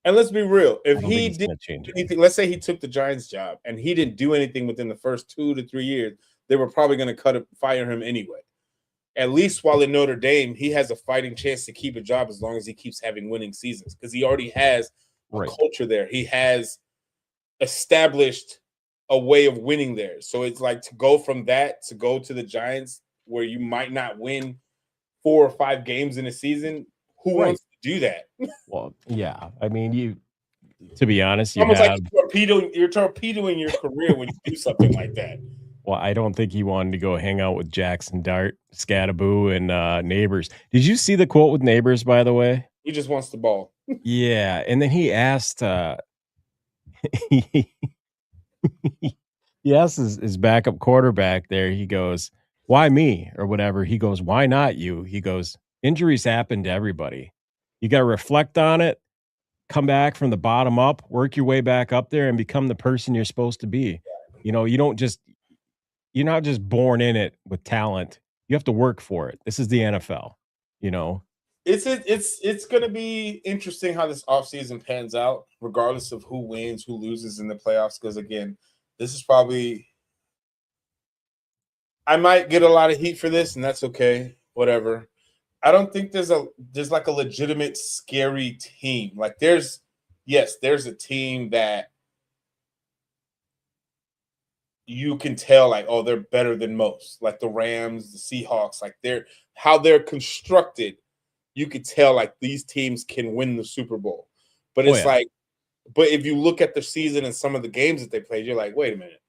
And let's be real. If he did anything, let's say he took the Giants job and he didn't do anything within the first 2 to 3 years, they were probably going to fire him anyway. At least while in Notre Dame, he has a fighting chance to keep a job as long as he keeps having winning seasons because he already has a culture there. He has established a way of winning there. So it's like to go from that to go to the Giants where you might not win 4 or 5 games in a season. Who wants to do that? Well, yeah. I mean, to be honest, almost like you're torpedoing your career when you do something like that. Well, I don't think he wanted to go hang out with Jackson Dart, Scattaboo, and Neighbors. Did you see the quote with Neighbors, by the way? He just wants the ball. Yeah, and then he asked he asked his backup quarterback there, he goes, "Why me?" or whatever. He goes, "Why not you?" He goes, "Injuries happen to everybody. You gotta reflect on it, come back from the bottom up, work your way back up there, and become the person you're supposed to be. You know, you're not just born in it with talent. You have to work for it. This is the NFL, you know." It's going to be interesting how this offseason pans out, regardless of who wins, who loses in the playoffs. Because again, this is probably, I might get a lot of heat for this, and that's okay. Whatever. I don't think there's like a legitimate scary team. Like there's a team that you can tell like, oh, they're better than most. Like the Rams, the Seahawks, like how they're constructed. You could tell like these teams can win the Super Bowl. But it's like, but if you look at the season and some of the games that they played, you're like, wait a minute.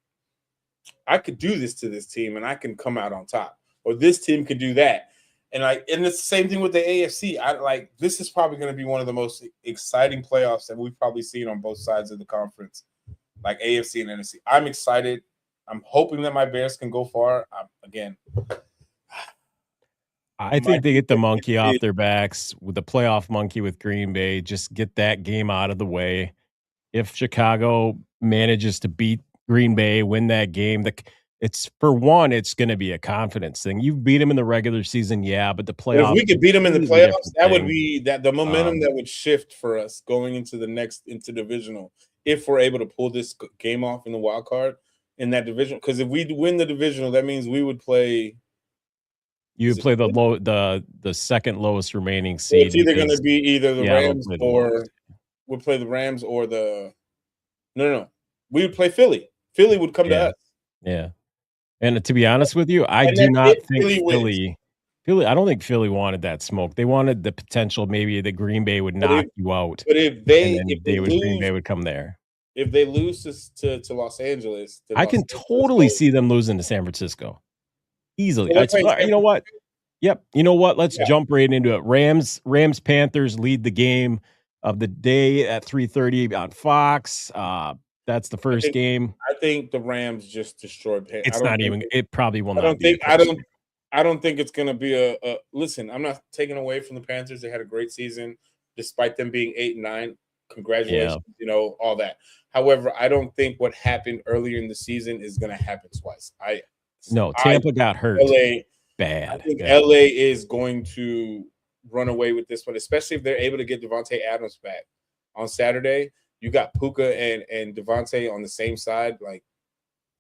I could do this to this team and I can come out on top. Or this team could do that. And it's the same thing with the AFC. This is probably going to be one of the most exciting playoffs that we've probably seen on both sides of the conference, like AFC and NFC. I'm excited. I'm hoping that my Bears can go far. I think they get the monkey off their backs with the playoff monkey with Green Bay. Just get that game out of the way. If Chicago manages to beat Green Bay, win that game, it's going to be a confidence thing. You've beat them in the regular season, yeah, but the playoffs. If we could beat them in the playoffs, that would be the momentum that would shift for us going into into divisional. If we're able to pull this game off in the wild card in that division, because if we win the divisional, that means we would play. You would play the second lowest remaining seed. It's either going to be either the Rams or we'll play the Rams or the no. We would play Philly. Philly would come to us. Yeah. And to be honest with you, I do not think Philly. I don't think Philly wanted that smoke. They wanted the potential maybe that Green Bay would knock you out. But if Green Bay would come there. If they lose to Los Angeles, I can totally see them losing to San Francisco. Easily. You know what? Yep. You know what? Let's jump right into it. Rams Panthers lead the game of the day at 3:30 on Fox. That's the first game. I think the Rams just destroyed Panthers. It's not even. It probably will not. I don't think it's going to be a. Listen, I'm not taking away from the Panthers. They had a great season, despite them being 8-9. Congratulations, all that. However, I don't think what happened earlier in the season is going to happen twice. Tampa got hurt. Bad. I think LA is going to run away with this one, especially if they're able to get Devontae Adams back on Saturday. You got Puka and Devontae on the same side. Like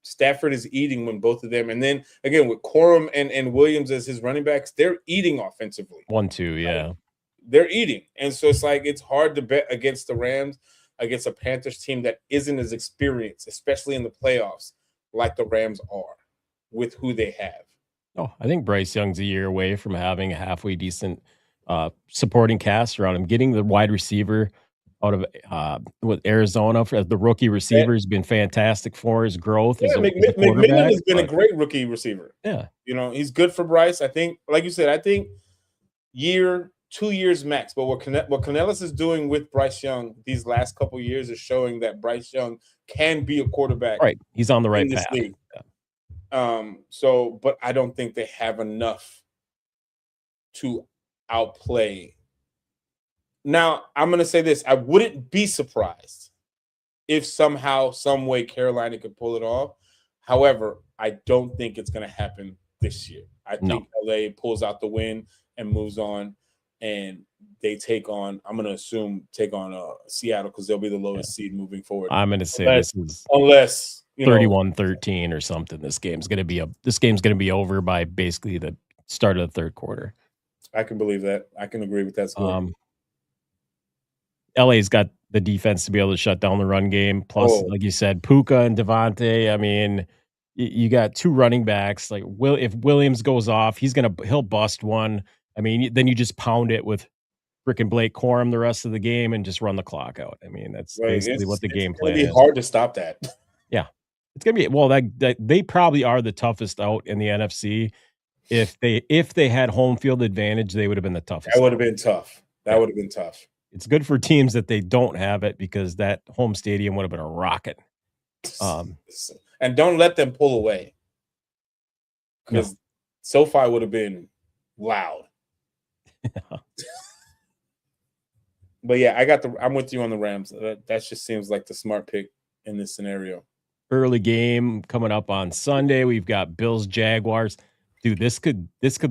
Stafford is eating when both of them, and then again with Corum and Williams as his running backs, they're eating offensively. 1-2, yeah. They're eating, and so it's hard to bet against the Rams, against a Panthers team that isn't as experienced, especially in the playoffs, like the Rams are with who they have. Oh, I think Bryce Young's a year away from having a halfway decent supporting cast around him. Getting the wide receiver out of with Arizona as the rookie receiver has been fantastic for his growth. McMillan has been a great rookie receiver. Yeah. He's good for Bryce. I think, like you said, 2 years max. But what Canellis is doing with Bryce Young these last couple of years is showing that Bryce Young can be a quarterback. Right. He's on the right path. But I don't think they have enough to outplay. Now, I'm going to say this. I wouldn't be surprised if somehow, some way Carolina could pull it off. However, I don't think it's going to happen this year. I think LA pulls out the win and moves on, and they take on Seattle because they'll be the lowest seed moving forward. I'm going to say unless 31-13 or something. This game's going to be over by basically the start of the third quarter. I can believe that. I can agree with that score. LA's got the defense to be able to shut down the run game. Plus, like you said, Puka and Devontae. I mean, you got 2 running backs. Like if Williams goes off, he'll bust one. I mean, then you just pound it with freaking Blake Corum the rest of the game and just run the clock out. I mean, that's basically what the game plan is. It's hard to stop that. Yeah, it's gonna be that they probably are the toughest out in the NFC. If they had home field advantage, they would have been the toughest. That would have been tough. That would have been tough. It's good for teams that they don't have it because that home stadium would have been a rocket. And don't let them pull away because SoFi would have been loud. But yeah, I'm with you on the Rams. That just seems like the smart pick in this scenario. Early game coming up on Sunday. We've got Bills Jaguars. Dude, this could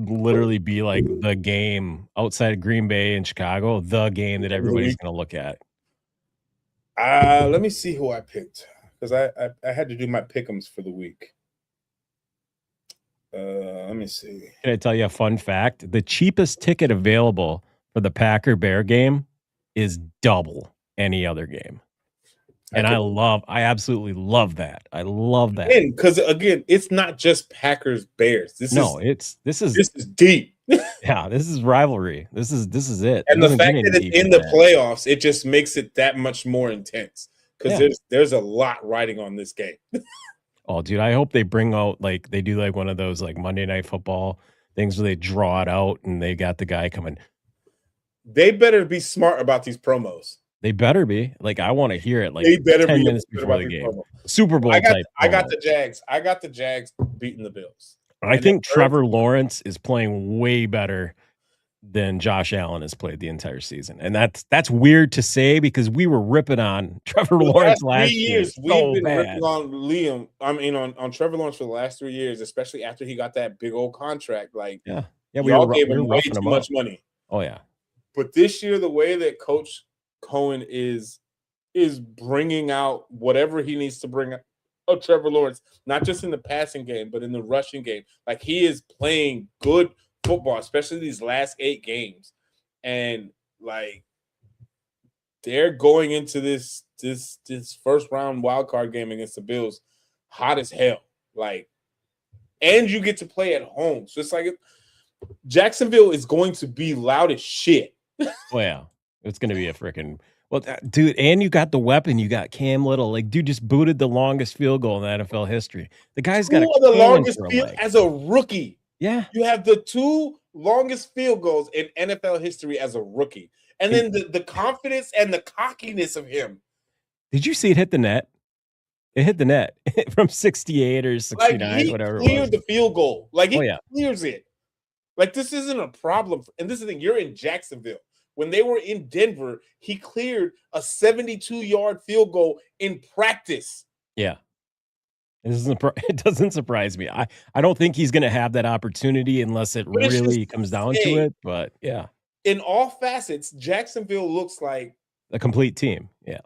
literally be like the game outside of Green Bay and Chicago, the game that everybody's going to look at. Let me see who I picked because I had to do my pick'ems for the week. Let me see. Can I tell you a fun fact? The cheapest ticket available for the Packer-Bear game is double any other game. And I absolutely love that. I love that. Because again, it's not just Packers Bears. This is deep. Yeah, this is rivalry. This is it. And the fact that it's in the playoffs, it just makes it that much more intense. Because there's a lot riding on this game. Oh, dude, I hope they bring out they do one of those Monday Night Football things where they draw it out and they got the guy coming. They better be smart about these promos. They better be. I want to hear it. They better 10 be minutes before the game. Promo. Super Bowl type. I got the Jags. I got the Jags beating the Bills. I think Trevor Lawrence is playing way better than Josh Allen has played the entire season, and that's weird to say because we were ripping on Trevor Lawrence last 3 years. We've been ripping on Liam. I mean, on Trevor Lawrence for the last 3 years, especially after he got that big old contract. We gave him way too much money. Oh yeah, but this year, the way that Coach Cohen is bringing out whatever he needs to bring out Trevor Lawrence, not just in the passing game, but in the rushing game. He is playing good football, especially these last 8 games. And they're going into this first round wild card game against the Bills hot as hell. And you get to play at home. So it's Jacksonville is going to be loud as shit. Oh yeah. It's going to be a freaking dude, and you got the weapon. You got Cam Little. Dude just booted the longest field goal in the NFL history. The guy's got the longest field as a rookie. Yeah, you have the 2 longest field goals in NFL history as a rookie, and then the confidence and the cockiness of him. Did you see it hit the net? It hit the net from 68 or 69, whatever. He cleared the field goal. Clears it. This isn't a problem. And this is the thing. You're in Jacksonville. When they were in Denver, he cleared a 72-yard field goal in practice. Yeah. It doesn't surprise me. I don't think he's going to have that opportunity unless it really comes down to it. But, yeah. In all facets, Jacksonville looks like a complete team. Yeah.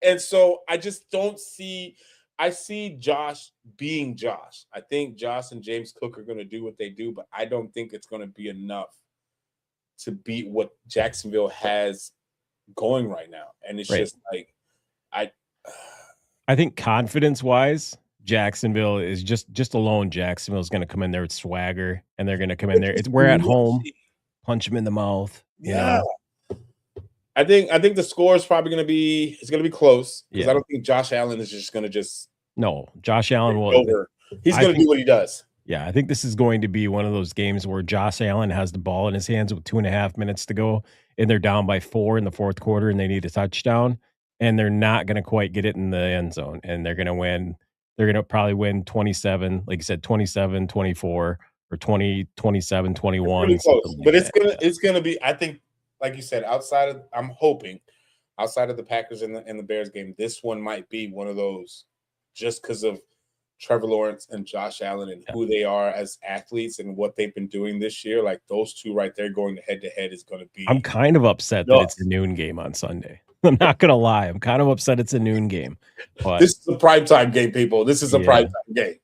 And so I just don't see – I see Josh being Josh. I think Josh and James Cook are going to do what they do, but I don't think it's going to be enough to beat what Jacksonville has going right now. And it's just I think confidence-wise, Jacksonville is just alone. Jacksonville is going to come in there with swagger, and they're going to come in there. We're at home, punch them in the mouth. You know? I think the score is probably going to be close because I don't think Josh Allen is just going to no. Josh Allen will over. He's going to do what he does. Yeah, I think this is going to be one of those games where Josh Allen has the ball in his hands with 2.5 minutes to go, and they're down by 4 in the fourth quarter, and they need a touchdown, and they're not going to quite get it in the end zone, and they're going to win. They're going to probably win 27, like you said, 27-24 or 20-27-21. But it's going to be, I think, like you said, I'm hoping outside of the Packers and the Bears game, this one might be one of those just because of Trevor Lawrence and Josh Allen and who they are as athletes and what they've been doing this year. Those two right there going head to head is going to be. I'm kind of upset that it's a noon game on Sunday. I'm not going to lie. I'm kind of upset it's a noon game. But this is a primetime game, people. This is a primetime game.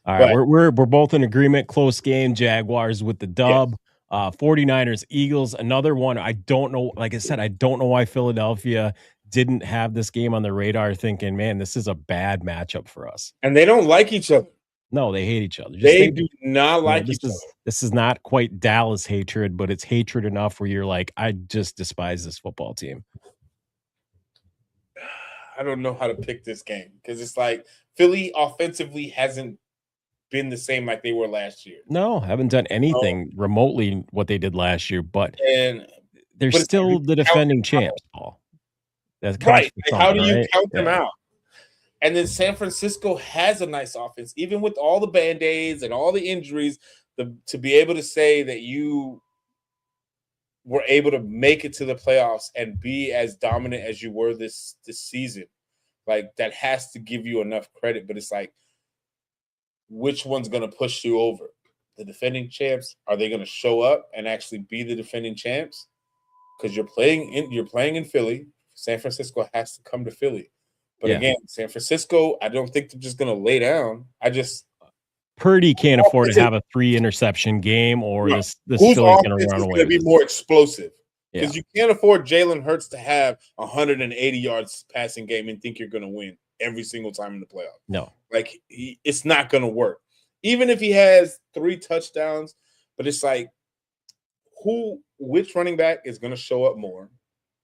All right, we're both in agreement. Close game. Jaguars with the dub. 49ers, Eagles, another one. I don't know. Like I said, I don't know why Philadelphia didn't have this game on the radar thinking, man, this is a bad matchup for us. And they don't like each other. No, they hate each other. They do not like each other. This is not quite Dallas hatred, but it's hatred enough where you're like, I just despise this football team. I don't know how to pick this game because it's like Philly offensively hasn't been the same like they were last year. No, haven't done anything remotely what they did last year, but they're still the defending champs, Paul. That's right. How do you count them out? And then San Francisco has a nice offense, even with all the Band-Aids and all the injuries, to be able to say that you were able to make it to the playoffs and be as dominant as you were this season. Like, that has to give you enough credit. But it's like, which one's going to push you over? The defending champs? Are they going to show up and actually be the defending champs? Because you're playing in Philly. San Francisco has to come to Philly. But again, San Francisco, I don't think they're just going to lay down. Purdy can't afford to have a 3-interception game, or this Philly's going to run away. Going to be more explosive because you can't afford Jalen Hurts to have 180 yards passing game and think you're going to win every single time in the playoffs. No, like it's not going to work. Even if he has 3 touchdowns, but it's like which running back is going to show up more?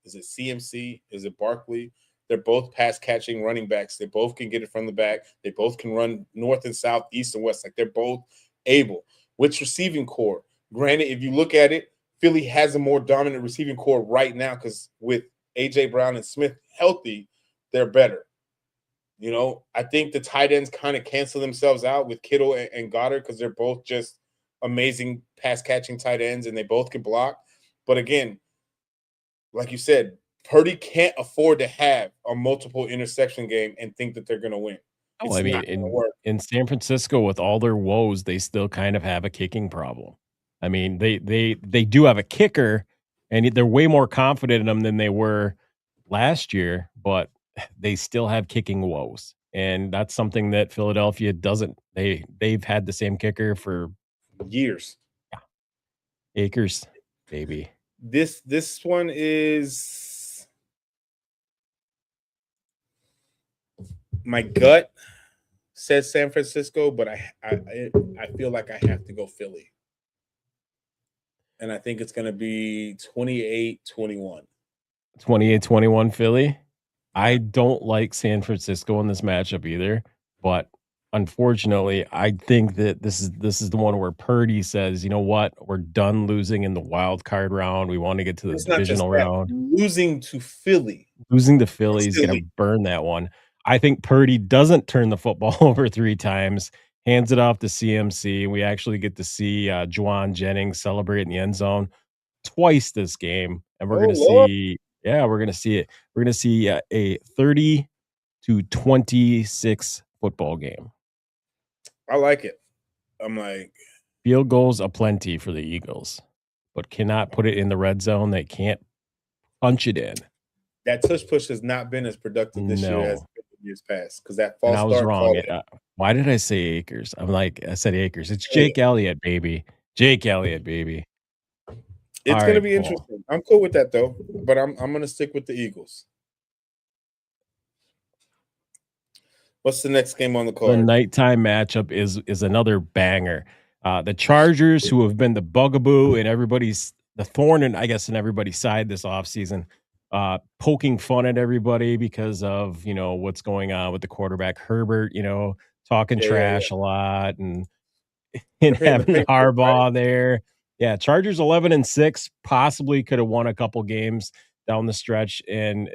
Is it CMC? Is it Barkley? They're both pass-catching running backs. They both can get it from the back. They both can run north and south, east and west. Like, they're both able. Which receiving core? Granted, if you look at it, Philly has a more dominant receiving core right now because with A.J. Brown and Smith healthy, they're better. You know, I think the tight ends kind of cancel themselves out with Kittle and Goddard because they're both just amazing pass-catching tight ends, and they both can block. But again, like you said, Purdy can't afford to have a multiple interception game and think that they're going to win. Oh, I mean, in San Francisco, with all their woes, they still kind of have a kicking problem. I mean, they do have a kicker, and they're way more confident in them than they were last year, but they still have kicking woes. And that's something that Philadelphia doesn't. They've had the same kicker for years. Yeah. Akers, baby. This one is my gut says San Francisco, but I feel like I have to go Philly. And I think it's going to be 28-21. 28-21 Philly. I don't like San Francisco in this matchup either, but unfortunately, I think that this is the one where Purdy says, you know what, we're done losing in the wild card round. We want to get to the divisional round. Losing to Philly. Losing to Philly is going to burn that one. I think Purdy doesn't turn the football over 3 times, hands it off to CMC. We actually get to see Juwan Jennings celebrate in the end zone twice this game. And we're going to see, we're going to see it. We're going to see a 30-26 football game. I like it. I'm like, field goals aplenty for the Eagles, but cannot put it in the red zone. They can't punch it in. That tush push has not been as productive this year as years past because that false start. I was wrong. Why did I say Akers? I said Akers. It's Jake Elliott, baby. Jake Elliott, baby. It's going to be interesting. I'm cool with that though, but I'm going to stick with the Eagles. What's the next game on the card? The nighttime matchup is another banger. The Chargers, who have been the bugaboo and the thorn in everybody's side this offseason, poking fun at everybody because of, what's going on with the quarterback Herbert, talking trash a lot and having Harbaugh there. Yeah, Chargers 11-6, possibly could have won a couple games down the stretch and,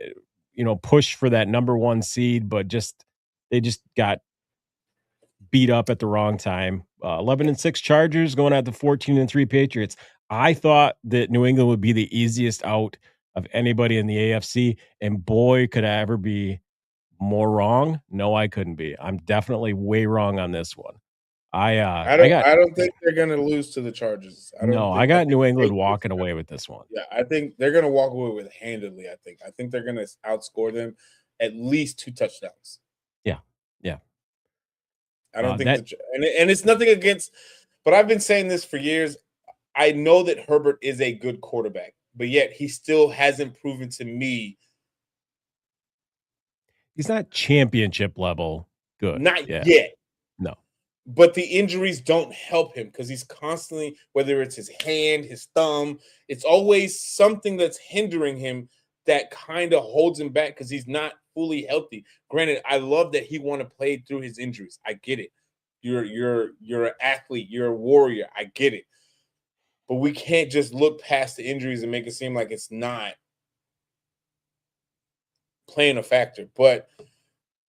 push for that number 1 seed, but they just got beat up at the wrong time. 11-6 Chargers going at the 14-3 Patriots. I thought that New England would be the easiest out of anybody in the AFC, and boy, could I ever be more wrong. No, I couldn't be. I'm definitely way wrong on this one. I don't think they're going to lose to the Chargers. I got New England walking away with this one. Yeah, I think they're going to walk away with it handedly. I think they're going to outscore them at least 2 touchdowns. Yeah. I don't think and it's nothing against, but I've been saying this for years. I know that Herbert is a good quarterback, but yet he still hasn't proven to me. He's not championship level good. Not yet. No. But the injuries don't help him because he's constantly, whether it's his hand, his thumb, it's always something that's hindering him that kind of holds him back because he's not fully healthy. Granted, I love that he want to play through his injuries. I get it. You're an athlete. You're a warrior. I get it. But we can't just look past the injuries and make it seem like it's not playing a factor. But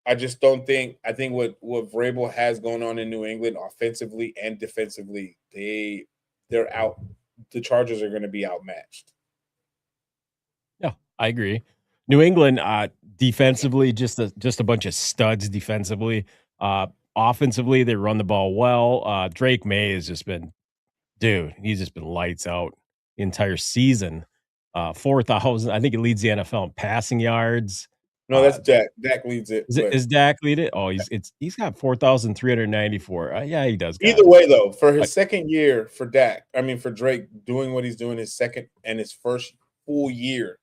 I just don't think – I think what Vrabel has going on in New England offensively and defensively, they're out. The Chargers are going to be outmatched. Yeah, I agree. New England defensively, just a bunch of studs defensively. Offensively, they run the ball well. Drake May has just been – dude, he's just been lights out the entire season. 4,000 – I think he leads the NFL in passing yards. No, that's Dak. Dak leads it. Is Dak lead it? Oh, he's got 4,394. Yeah, he does. Either way, though, for his second year for Drake doing what he's doing his second and his first full year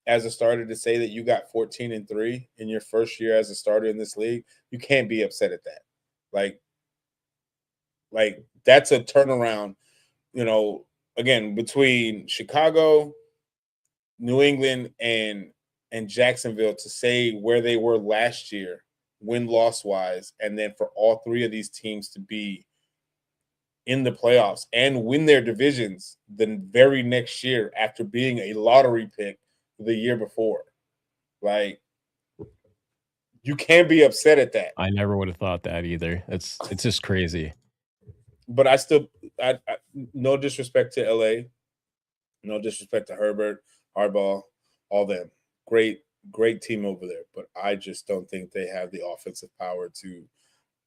as a starter, to say that you got 14-3 in your first year as a starter in this league, you can't be upset at that. Like that's a turnaround, again, between Chicago, New England, and Jacksonville, to say where they were last year, win-loss wise, and then for all three of these teams to be in the playoffs and win their divisions the very next year after being a lottery pick the year before. Like, you can't be upset at that. I never would have thought that either. It's just crazy. But I no disrespect to LA, no disrespect to Herbert, Harbaugh, all them. Great team over there, but I just don't think they have the offensive power to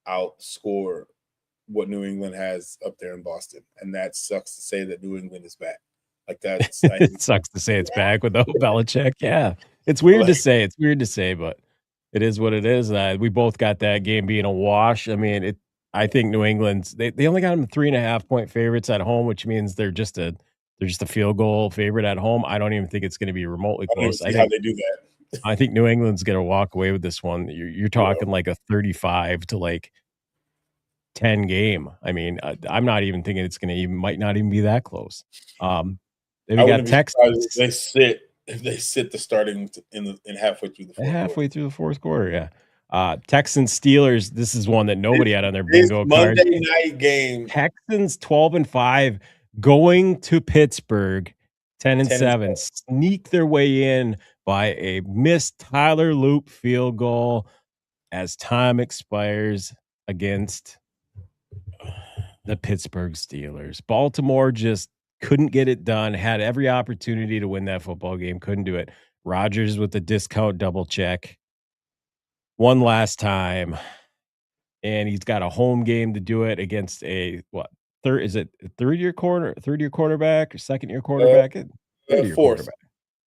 outscore what New England has up there in Boston. And that sucks to say that New England is back. Like that's it sucks to say it's back without Belichick. Yeah. It's weird to say. It's weird to say, but it is what it is. We both got that game being a wash. I mean, I think New England's they only got them 3.5-point favorites at home, which means they're just a field goal favorite at home. I don't even think it's going to be remotely close. I think how they do that. I think New England's going to walk away with this one. You're talking like a 35 to like 10 game. I mean, I'm not even thinking it's going to might not even be that close. Then we got Texans. If they sit the starting in halfway through the fourth quarter. Yeah. Texans Steelers. This is one that nobody had on their bingo card. Monday night game. Texans 12-5 going to Pittsburgh 10-7. Sneak their way in by a missed Tyler Loop field goal as time expires against the Pittsburgh Steelers. Baltimore just couldn't get it done, had every opportunity to win that football game, couldn't do it. Rodgers with the discount double check one last time, and he's got a home game to do it against a third-year quarterback or second-year quarterback? Fourth. Quarterback.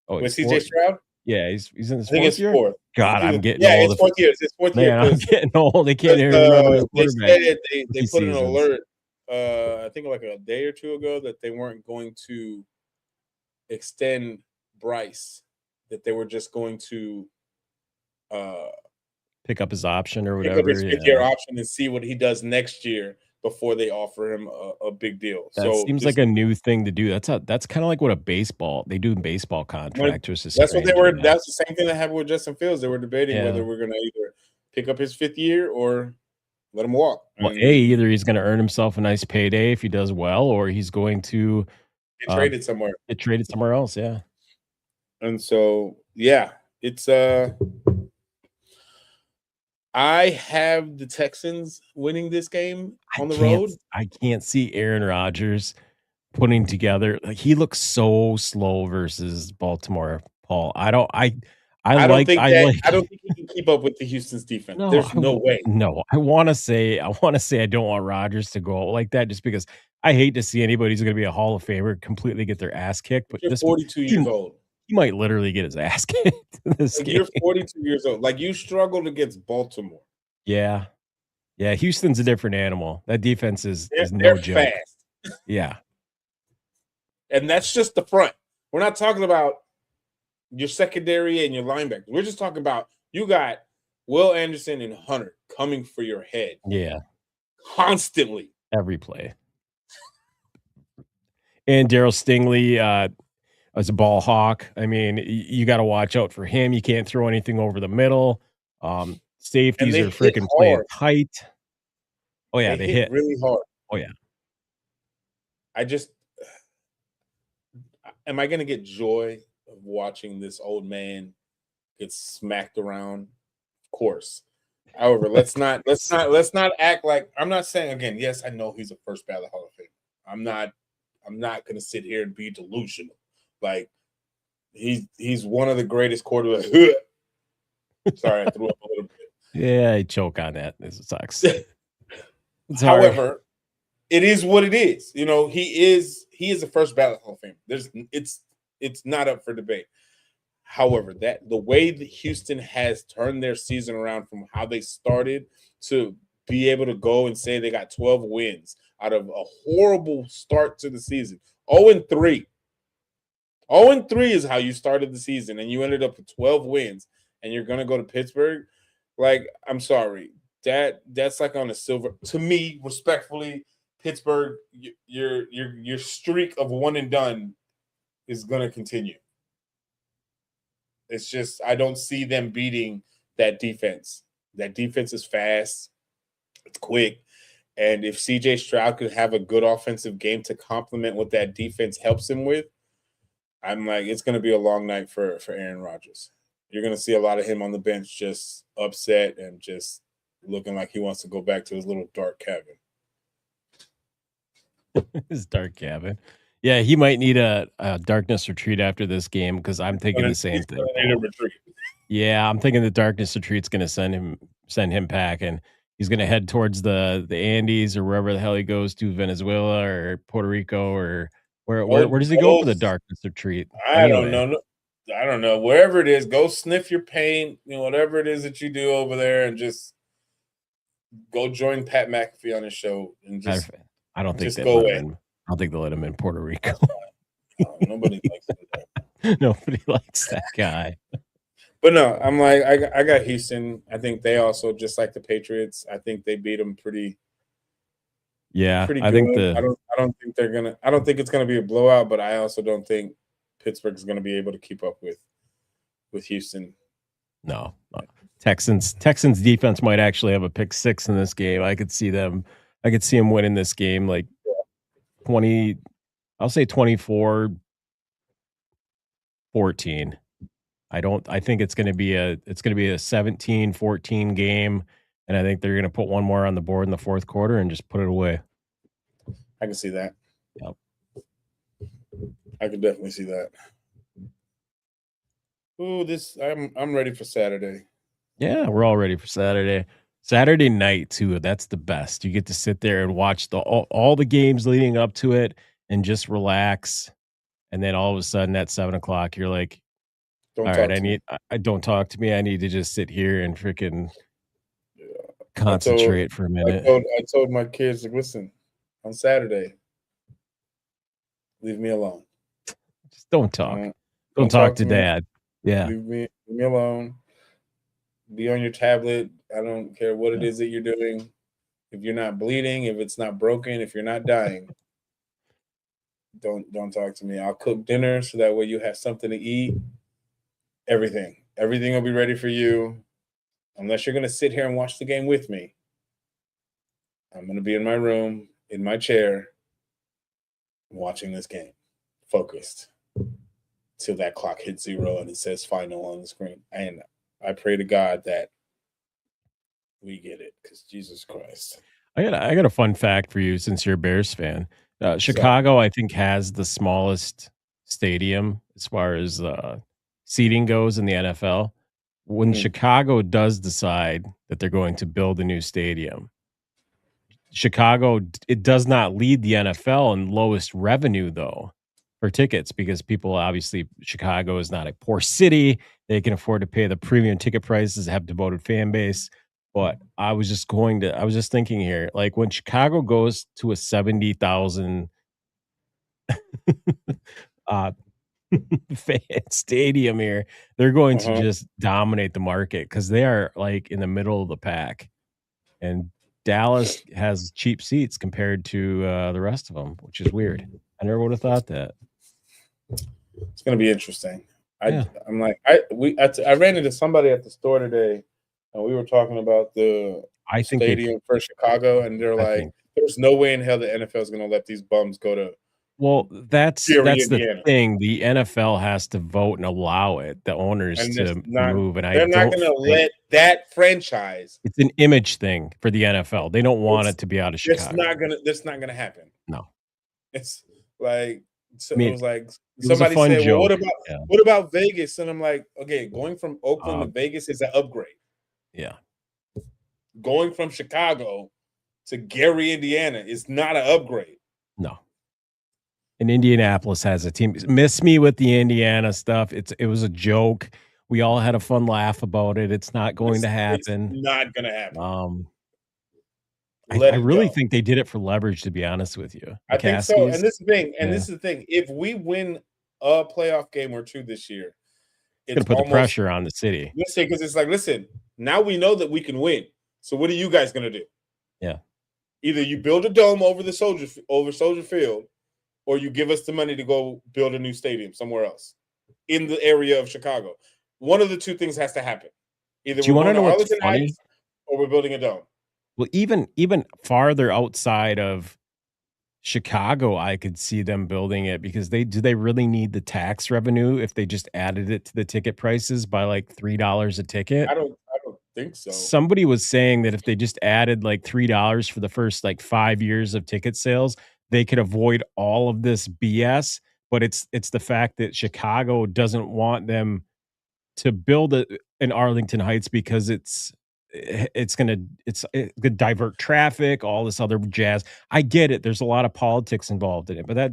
Oh, with CJ Stroud? Yeah, he's in his fourth year. God, I'm getting old. Yeah, it's fourth year. I'm getting old. They can't even remember the quarterback. They put an alert, I think like a day or two ago, that they weren't going to extend Bryce, that they were just going to pick up his option or whatever. Pick up his fifth-year option and see what he does next year before they offer him a big deal. That seems like a new thing to do. That's kind of like what they do in baseball contracts. That's what they were. That's the same thing that happened with Justin Fields. They were debating whether we're going to either pick up his fifth year or let him walk. Well, either he's going to earn himself a nice payday if he does well, or he's going to get traded somewhere. Get traded somewhere else. Yeah. And so, it's I have the Texans winning this game on the road. I can't see Aaron Rodgers putting together. Like, he looks so slow versus Baltimore, Paul. I don't think he can keep up with the Houston's defense. There's no way. No, I want to say I don't want Rodgers to go out like that, just because I hate to see anybody who's going to be a Hall of Famer completely get their ass kicked. But you're 42 years old. He might literally get his ass kicked in this game. You're 42 years old. Like, you struggled against Baltimore. Yeah. Houston's a different animal. That defense is no joke. Fast. Yeah. And that's just the front. We're not talking about your secondary and your linebackers. We're just talking about you got Will Anderson and Hunter coming for your head. Yeah. Constantly. Every play. And Daryl Stingley as a ball hawk. I mean, you got to watch out for him. You can't throw anything over the middle. Safeties are freaking playing tight. Oh, yeah, they hit really hard. Oh, yeah. Am I going to get joy of watching this old man get smacked around? Of course. However, let's not act like, I'm not saying, again, yes, I know he's a first ballot Hall of Fame. I'm not going to sit here and be delusional. Like, he's one of the greatest quarterbacks. Sorry, I threw up a little bit. Yeah, I choke on that. This sucks. However, it is what it is. You know, he is a first ballot Hall of Fame. It's not up for debate. However, the way that Houston has turned their season around from how they started to be able to go and say they got 12 wins out of a horrible start to the season. 0-3. 0-3 is how you started the season, and you ended up with 12 wins, and you're going to go to Pittsburgh. Like, I'm sorry. That's like on a silver. To me, respectfully, Pittsburgh, your streak of one and done is going to continue. It's just, I don't see them beating that defense. That defense is fast. It's quick. And if CJ Stroud could have a good offensive game to complement what that defense helps him with, I'm like, it's going to be a long night for Aaron Rodgers. You're going to see a lot of him on the bench just upset and just looking like he wants to go back to his little dark cabin. His dark cabin. Yeah, he might need a darkness retreat after this game because I'm thinking the same thing. Yeah, I'm thinking the darkness retreat's going to send him packing. He's going to head towards the Andes or wherever the hell he goes to, Venezuela or Puerto Rico or where does he go for the darkness retreat? I don't know. I don't know. Wherever it is, go sniff your pain, whatever it is that you do over there, and just go join Pat McAfee on his show and just. I don't think just go away. I don't think they'll let him in Puerto Rico. Nobody likes that. Nobody likes that guy. But no, I'm like, I got Houston. I think they also, just like the Patriots, I think they beat them pretty. Yeah, pretty I good. think I don't think they're gonna. I don't think it's gonna be a blowout, but I also don't think Pittsburgh's gonna be able to keep up with Houston. No. Texans defense might actually have a pick six in this game. I could see them winning this game like 20. I'll say 24-14. I think it's going to be a 17-14 game, and I think they're going to put one more on the board in the fourth quarter and just put it away. I can see that. Yep. I can definitely see that. Ooh, I'm ready for Saturday. Yeah, we're all ready for Saturday. Saturday night too. That's the best. You get to sit there and watch all the games leading up to it and just relax. And then all of a sudden at 7:00, you're like, all right, don't talk to me. I need to just sit here and freaking concentrate for a minute. I told my kids, listen, on Saturday, leave me alone. Just don't talk. Don't talk to Dad. Yeah. Leave me alone. Be on your tablet. I don't care what it is that you're doing. If you're not bleeding, if it's not broken, if you're not dying, don't talk to me. I'll cook dinner so that way you have something to eat. Everything will be ready for you. Unless you're going to sit here and watch the game with me, I'm going to be in my room, in my chair, watching this game, focused, till that clock hits 0 and it says final on the screen. And I pray to God that we get it, because Jesus Christ. I got a fun fact for you since you're a Bears fan. Chicago, I think, has the smallest stadium as far as seating goes in the NFL. When Chicago does decide that they're going to build a new stadium, Chicago, it does not lead the NFL in lowest revenue, though, for tickets, because people, obviously, Chicago is not a poor city. They can afford to pay the premium ticket prices, have devoted fan base. But I was just thinking here, like when Chicago goes to a 70,000 uh, stadium here, they're going to just dominate the market because they are like in the middle of the pack, and Dallas has cheap seats compared to the rest of them, which is weird. I never would have thought that. It's going to be interesting. I'm like, I ran into somebody at the store today, and we were talking about the stadium for Chicago, and they're like, "There's no way in hell the NFL is going to let these bums go to." Well, that's the thing. The NFL has to vote and allow it. The owners to move, and they're not going to let that franchise. It's an image thing for the NFL. They don't want it to be out of Chicago. That's not going to happen. No, it's like it was like somebody said, "Well, what about Vegas?" And I'm like, "Okay, going from Oakland to Vegas is an upgrade." Yeah, going from Chicago to Gary, Indiana, is not an upgrade. No. And Indianapolis has a team. Miss me with the Indiana stuff. It was a joke. We all had a fun laugh about it. It's not going to happen. It's not going to happen. I really think they did it for leverage, to be honest with you. I think so. And this is the thing. This is the thing. If we win a playoff game or two this year, it's going to put the pressure on the city. Listen, because it's like, listen, now we know that we can win. So what are you guys going to do? Yeah. Either you build a dome over Soldier Field, or you give us the money to go build a new stadium somewhere else in the area of Chicago. One of the two things has to happen. Either we're going to Arlington Heights or we're building a dome. Well, even farther outside of Chicago, I could see them building it because do they really need the tax revenue if they just added it to the ticket prices by like $3 a ticket? I don't think so. Somebody was saying that if they just added like $3 for the first like 5 years of ticket sales, they could avoid all of this BS. But it's the fact that Chicago doesn't want them to build in Arlington Heights because it's going to divert traffic, all this other jazz. I get it. There's a lot of politics involved in it, but that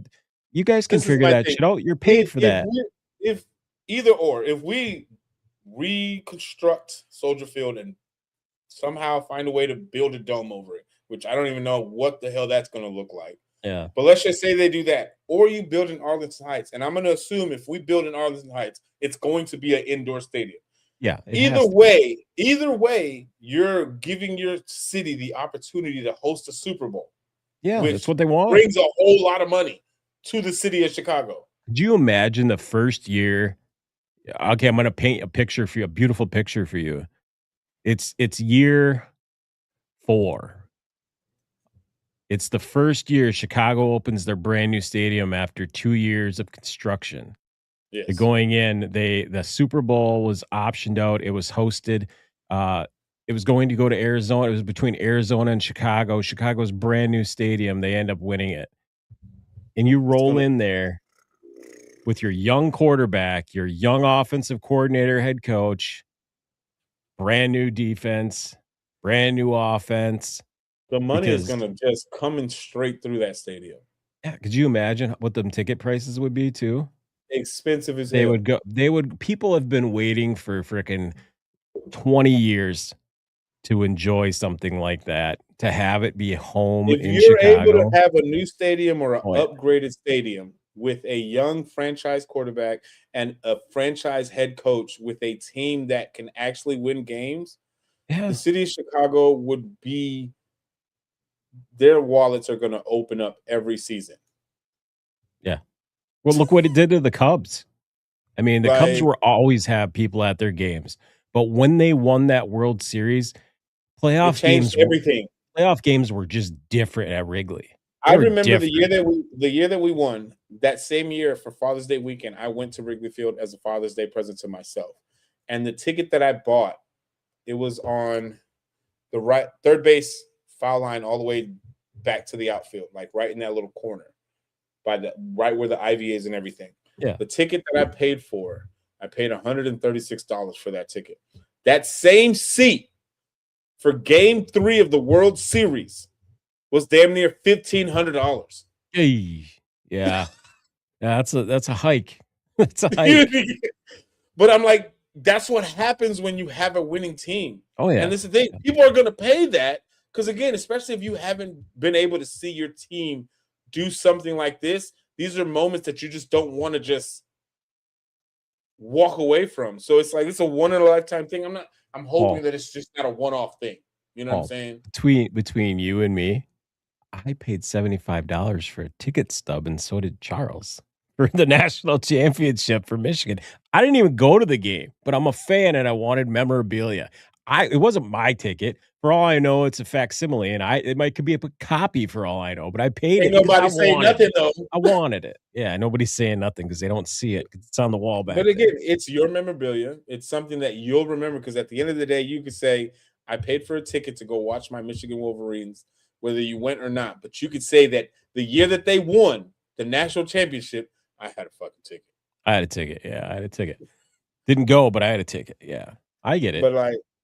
you guys can figure that shit out. You're paid for that. If we reconstruct Soldier Field and somehow find a way to build a dome over it, which I don't even know what the hell that's going to look like. Yeah. But let's just say they do that. Or you build in Arlington Heights. And I'm going to assume if we build in Arlington Heights, it's going to be an indoor stadium. Yeah. Either way, you're giving your city the opportunity to host a Super Bowl. Yeah, that's what they want. Brings a whole lot of money to the city of Chicago. Do you imagine the first year? Okay, I'm going to paint a picture for you, a beautiful picture for you. It's year 4. It's the first year Chicago opens their brand new stadium after 2 years of construction. Yes. They're going in, the Super Bowl was optioned out. It was hosted. It was going to go to Arizona. It was between Arizona and Chicago. Chicago's brand new stadium. They end up winning it. And you roll in there with your young quarterback, your young offensive coordinator, head coach, brand new defense, brand new offense. The money is going to just coming straight through that stadium. Yeah, could you imagine what them ticket prices would be too? Expensive as hell. People have been waiting for freaking 20 years to enjoy something like that, to have it be home in Chicago. If you're able to have a new stadium or an upgraded stadium with a young franchise quarterback and a franchise head coach with a team that can actually win games, the city of Chicago would be, their wallets are going to open up every season. Yeah. Well, look what it did to the Cubs. I mean, the Cubs will always have people at their games, but when they won that World Series, playoff games were just different at Wrigley. I remember the year that we won. That same year for Father's Day weekend, I went to Wrigley Field as a Father's Day present to myself. And the ticket that I bought, it was on the right third base foul line all the way back to the outfield, like right in that little corner, right where the ivy is and everything. Yeah. The ticket that I paid $136 for that ticket. That same seat for Game 3 of the World Series was damn near $1,500. Yeah. That's a hike. That's a hike. But I'm like, that's what happens when you have a winning team. Oh yeah. And this is the thing. People are going to pay that because, again, especially if you haven't been able to see your team do something like this, these are moments that you just don't want to just walk away from. So it's like it's a one in a lifetime thing. I'm hoping that it's just not a one-off thing. You know what I'm saying? Between you and me, I paid $75 for a ticket stub, and so did Charles for the national championship for Michigan. I didn't even go to the game, but I'm a fan and I wanted memorabilia. It wasn't my ticket. For all I know, it's a facsimile, and it could be a copy for all I know, but I paid Ain't it. nobody saying nothing though. I wanted it. Yeah, nobody's saying nothing because they don't see it. It's on the wall back But again, there. it's your memorabilia. It's something that you'll remember because at the end of the day, you could say, I paid for a ticket to go watch my Michigan Wolverines, whether you went or not. But you could say that the year that they won the national championship, I had a fucking ticket. I had a ticket. Yeah, I had a ticket. Didn't go, but I had a ticket. Yeah, I get it.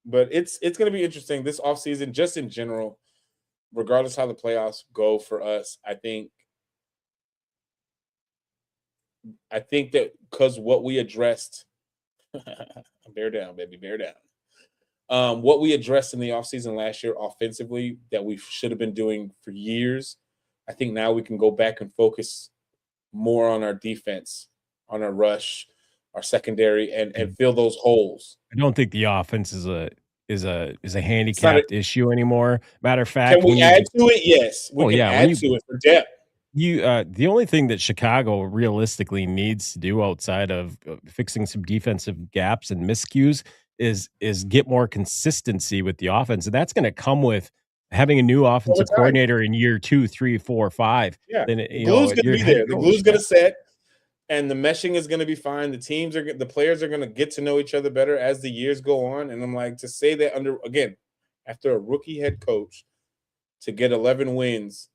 But it's going to be interesting this offseason, just in general, regardless how the playoffs go for us. I think that because what we addressed, bear down, baby, bear down. What we addressed in the offseason last year offensively that we should have been doing for years, I think now we can go back and focus more on our defense, on our rush, our secondary, and fill those holes. I don't think the offense is a handicapped issue anymore. Matter of fact, can we add to it? Yes, we can add to it for depth. The only thing that Chicago realistically needs to do outside of fixing some defensive gaps and miscues is get more consistency with the offense, and that's going to come with having a new offensive coordinator in year 2, 3, 4, 5. Yeah, the glue's going to be there. The glue's going to set, and the meshing is going to be fine. The players are going to get to know each other better as the years go on. And I'm like, to say that after a rookie head coach to get 11 wins.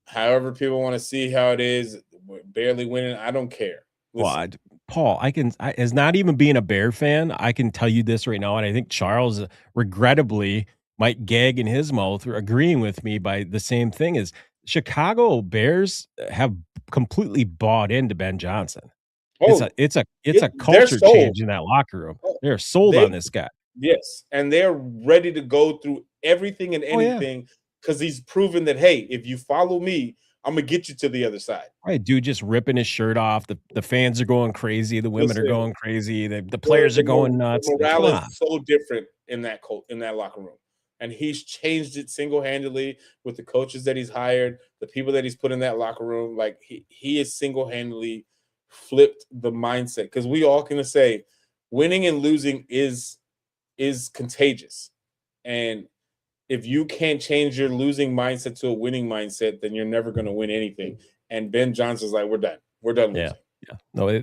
However, people want to see how it is, barely winning. I don't care. Well, Paul, as not even being a Bear fan, I can tell you this right now, and I think Charles, regrettably, might gag in his mouth or agreeing with me by the same thing is Chicago Bears have completely bought into Ben Johnson. It's a culture change in that locker room. They're sold on this guy. Yes, and they're ready to go through everything and anything. Because he's proven that, hey, if you follow me, I'm going to get you to the other side. Right, dude, just ripping his shirt off. The fans are going crazy. The women are going crazy. The players are going nuts. The morale is so different in that locker room. And he's changed it single-handedly with the coaches that he's hired, the people that he's put in that locker room. Like, he has single-handedly flipped the mindset. Because we all can say winning and losing is contagious. And if you can't change your losing mindset to a winning mindset, then you're never going to win anything. And Ben Johnson's like, we're done. We're done losing. Yeah. No,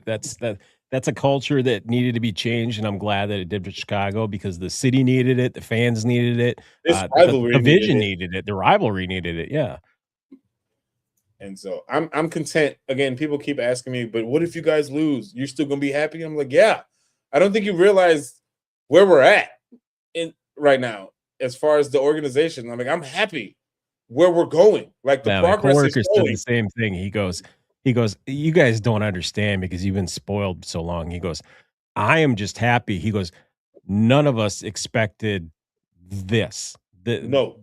that's a culture that needed to be changed, and I'm glad that it did for Chicago because the city needed it, the fans needed it, the division needed it, the rivalry needed it. Yeah. And so I'm content. Again, people keep asking me, but what if you guys lose? You're still going to be happy? I'm like, yeah. I don't think you realize where we're at right now. As far as the organization, I'm like, I'm happy where we're going. Like the progress is going. The same thing. He goes, you guys don't understand because you've been spoiled so long. He goes, I am just happy. He goes, none of us expected this. The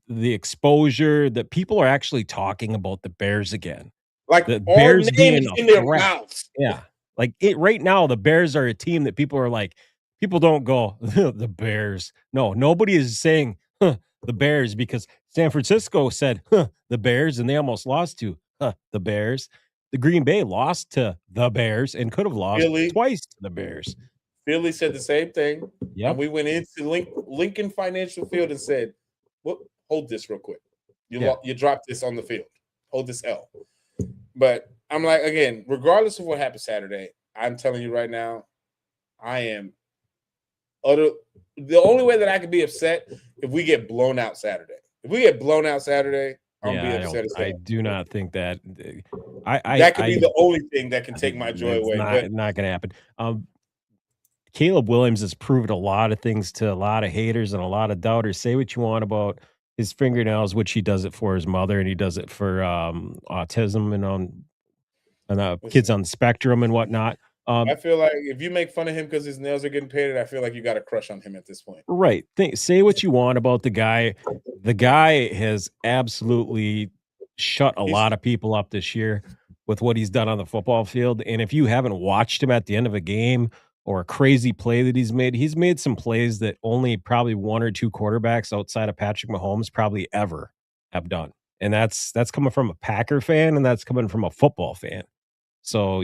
exposure that people are actually talking about the Bears again. Like the Bears being in their mouths. Yeah. Like right now, the Bears are a team that people are like, people don't go, the Bears. No, nobody is saying the Bears because San Francisco said the Bears and they almost lost to the Bears. The Green Bay lost to the Bears and could have lost twice to the Bears. Philly said the same thing. Yeah, we went into Lincoln Financial Field and said, "Well, hold this real quick. You dropped this on the field. Hold this L." But I'm like, again, regardless of what happens Saturday, I'm telling you right now, I am the only way that I could be upset if we get blown out Saturday. If we get blown out Saturday, I'll be upset as hell. I do not think that that could be the only thing that can take my joy away. Not going to happen. Caleb Williams has proved a lot of things to a lot of haters and a lot of doubters. Say what you want about his fingernails, which he does it for his mother, and he does it for autism and kids on the spectrum and whatnot. I feel like if you make fun of him because his nails are getting painted, I feel like you got a crush on him at this point. Right. Say what you want about the guy. The guy has absolutely shut a lot of people up this year with what he's done on the football field. And if you haven't watched him at the end of a game or a crazy play that he's made some plays that only probably one or two quarterbacks outside of Patrick Mahomes probably ever have done. And that's coming from a Packer fan, and that's coming from a football fan. So,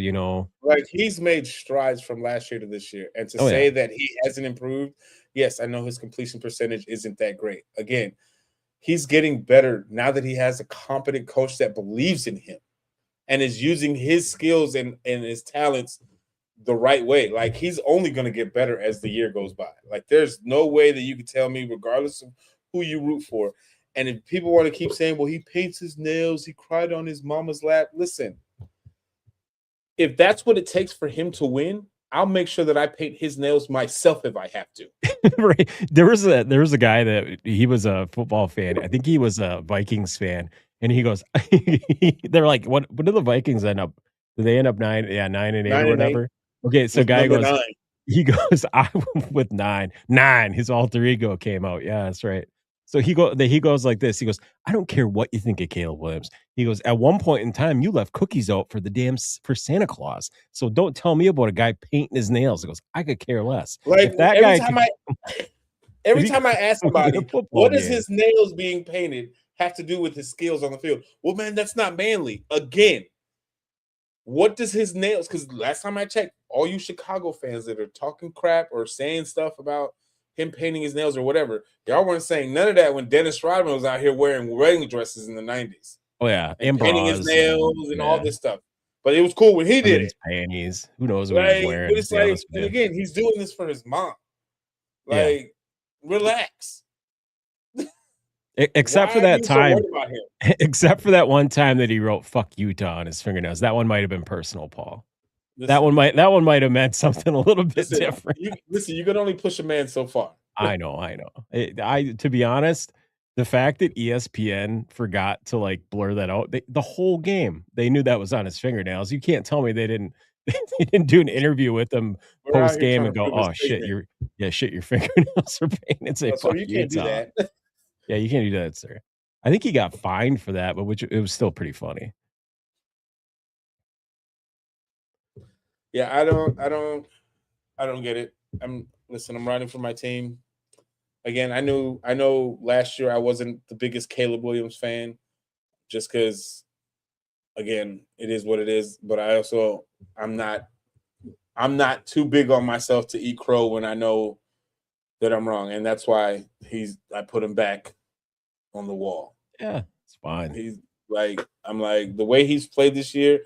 like, he's made strides from last year to this year. And to say that he hasn't improved, yes, I know his completion percentage isn't that great. Again, he's getting better now that he has a competent coach that believes in him and is using his skills and his talents the right way. Like, he's only going to get better as the year goes by. Like, there's no way that you can tell me, regardless of who you root for. And if people want to keep saying, well, he paints his nails, he cried on his mama's lap. Listen, if that's what it takes for him to win, I'll make sure that I paint his nails myself if I have to. Right. There was a guy that he was a football fan. I think he was a Vikings fan, and he goes, they're like, what do the Vikings end up? Do they end up 9-8 or whatever? Okay, so guy goes, 9. he goes, I with 9. His alter ego came out. Yeah, that's right. So he goes like this. He goes, I don't care what you think of Caleb Williams. He goes, at one point in time, you left cookies out for for Santa Claus. So don't tell me about a guy painting his nails. He goes, I could care less. Like, every time I ask somebody, what does his nails being painted have to do with his skills on the field? Well, man, that's not manly. Again, what does his nails? Because last time I checked, all you Chicago fans that are talking crap or saying stuff about him painting his nails or whatever, y'all weren't saying none of that when Dennis Rodman was out here wearing wedding dresses in the 90s. Oh, yeah. And painting his nails and all this stuff. But it was cool when he did it. Panties. Who knows what he's wearing? But it's like, and again, he's doing this for his mom. Like, relax. Except for that time. Except for that one time that he wrote "fuck Utah" on his fingernails. That one might have been personal, Paul. That one might have meant something a little bit different. You can only push a man so far. I know. To be honest, the fact that ESPN forgot to like blur that out, the whole game, they knew that was on his fingernails. You can't tell me they didn't do an interview with him post game and go, "Oh shit, your fingernails are painted." Say, "Fuck you can't do that." Yeah, you can't do that, sir. I think he got fined for that, but it was still pretty funny. Yeah, I don't get it. I'm riding for my team. Again, I know last year I wasn't the biggest Caleb Williams fan, just because, again, it is what it is. But I'm not too big on myself to eat crow when I know that I'm wrong, and that's why I put him back on the wall. Yeah, it's fine. He's like, I'm like, the way he's played this year,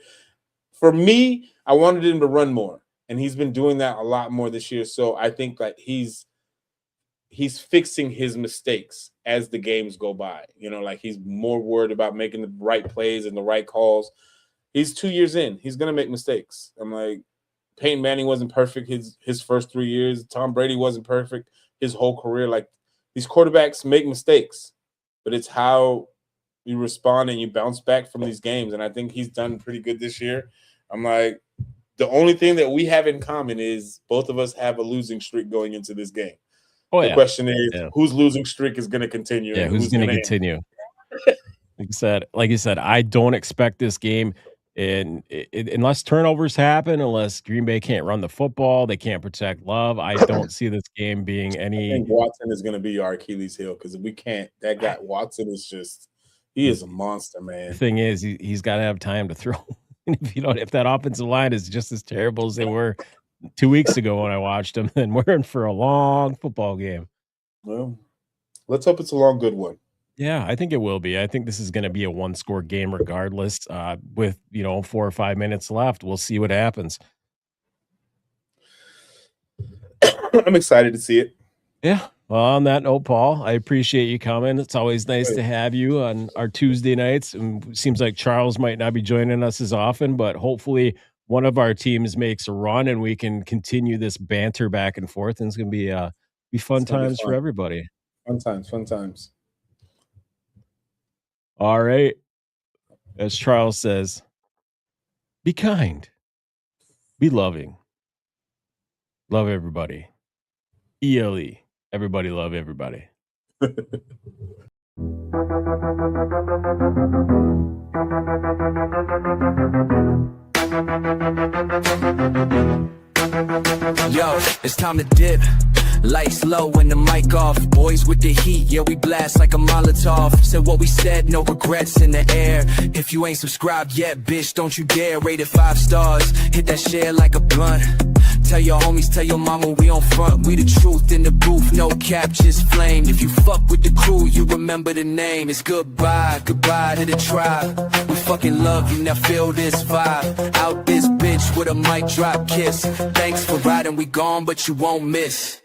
for me, I wanted him to run more, and he's been doing that a lot more this year. So I think that he's fixing his mistakes as the games go by. Like, he's more worried about making the right plays and the right calls. He's 2 years in. He's gonna make mistakes. I'm like, Peyton Manning wasn't perfect his first 3 years. Tom Brady wasn't perfect his whole career. Like, these quarterbacks make mistakes, but it's how you respond and you bounce back from these games. And I think he's done pretty good this year. I'm like, the only thing that we have in common is both of us have a losing streak going into this game. The question is, whose losing streak is going to continue? Yeah, who's going to continue? Like you said, I don't expect this game, and unless turnovers happen, unless Green Bay can't run the football, they can't protect Love. I don't see this game being any. I think Watson is going to be our Achilles heel, because if we can't, that guy Watson he is a monster, man. The thing is, he's got to have time to throw. If that offensive line is just as terrible as they were 2 weeks ago when I watched them, then we're in for a long football game. Well, let's hope it's a long, good one. Yeah, I think it will be. I think this is going to be a one-score game regardless. With 4 or 5 minutes left, we'll see what happens. I'm excited to see it. Yeah. Well, on that note, Paul, I appreciate you coming. It's always nice to have you on our Tuesday nights. And it seems like Charles might not be joining us as often, but hopefully one of our teams makes a run and we can continue this banter back and forth. And it's going to be fun times for everybody. Fun times. All right. As Charles says, be kind, be loving, love everybody. ELE. Everybody love everybody. Yo, it's time to dip. Lights low and the mic off. Boys with the heat, yeah, we blast like a Molotov. Said what we said, no regrets in the air. If you ain't subscribed yet, bitch, don't you dare. Rate it 5 stars, hit that share like a blunt. Tell your homies, tell your mama we on front. We the truth in the booth, no cap, just flamed. If you fuck with the crew, you remember the name. It's goodbye, goodbye to the tribe. We fucking love you, now feel this vibe. Out this bitch with a mic drop kiss. Thanks for riding, we gone, but you won't miss.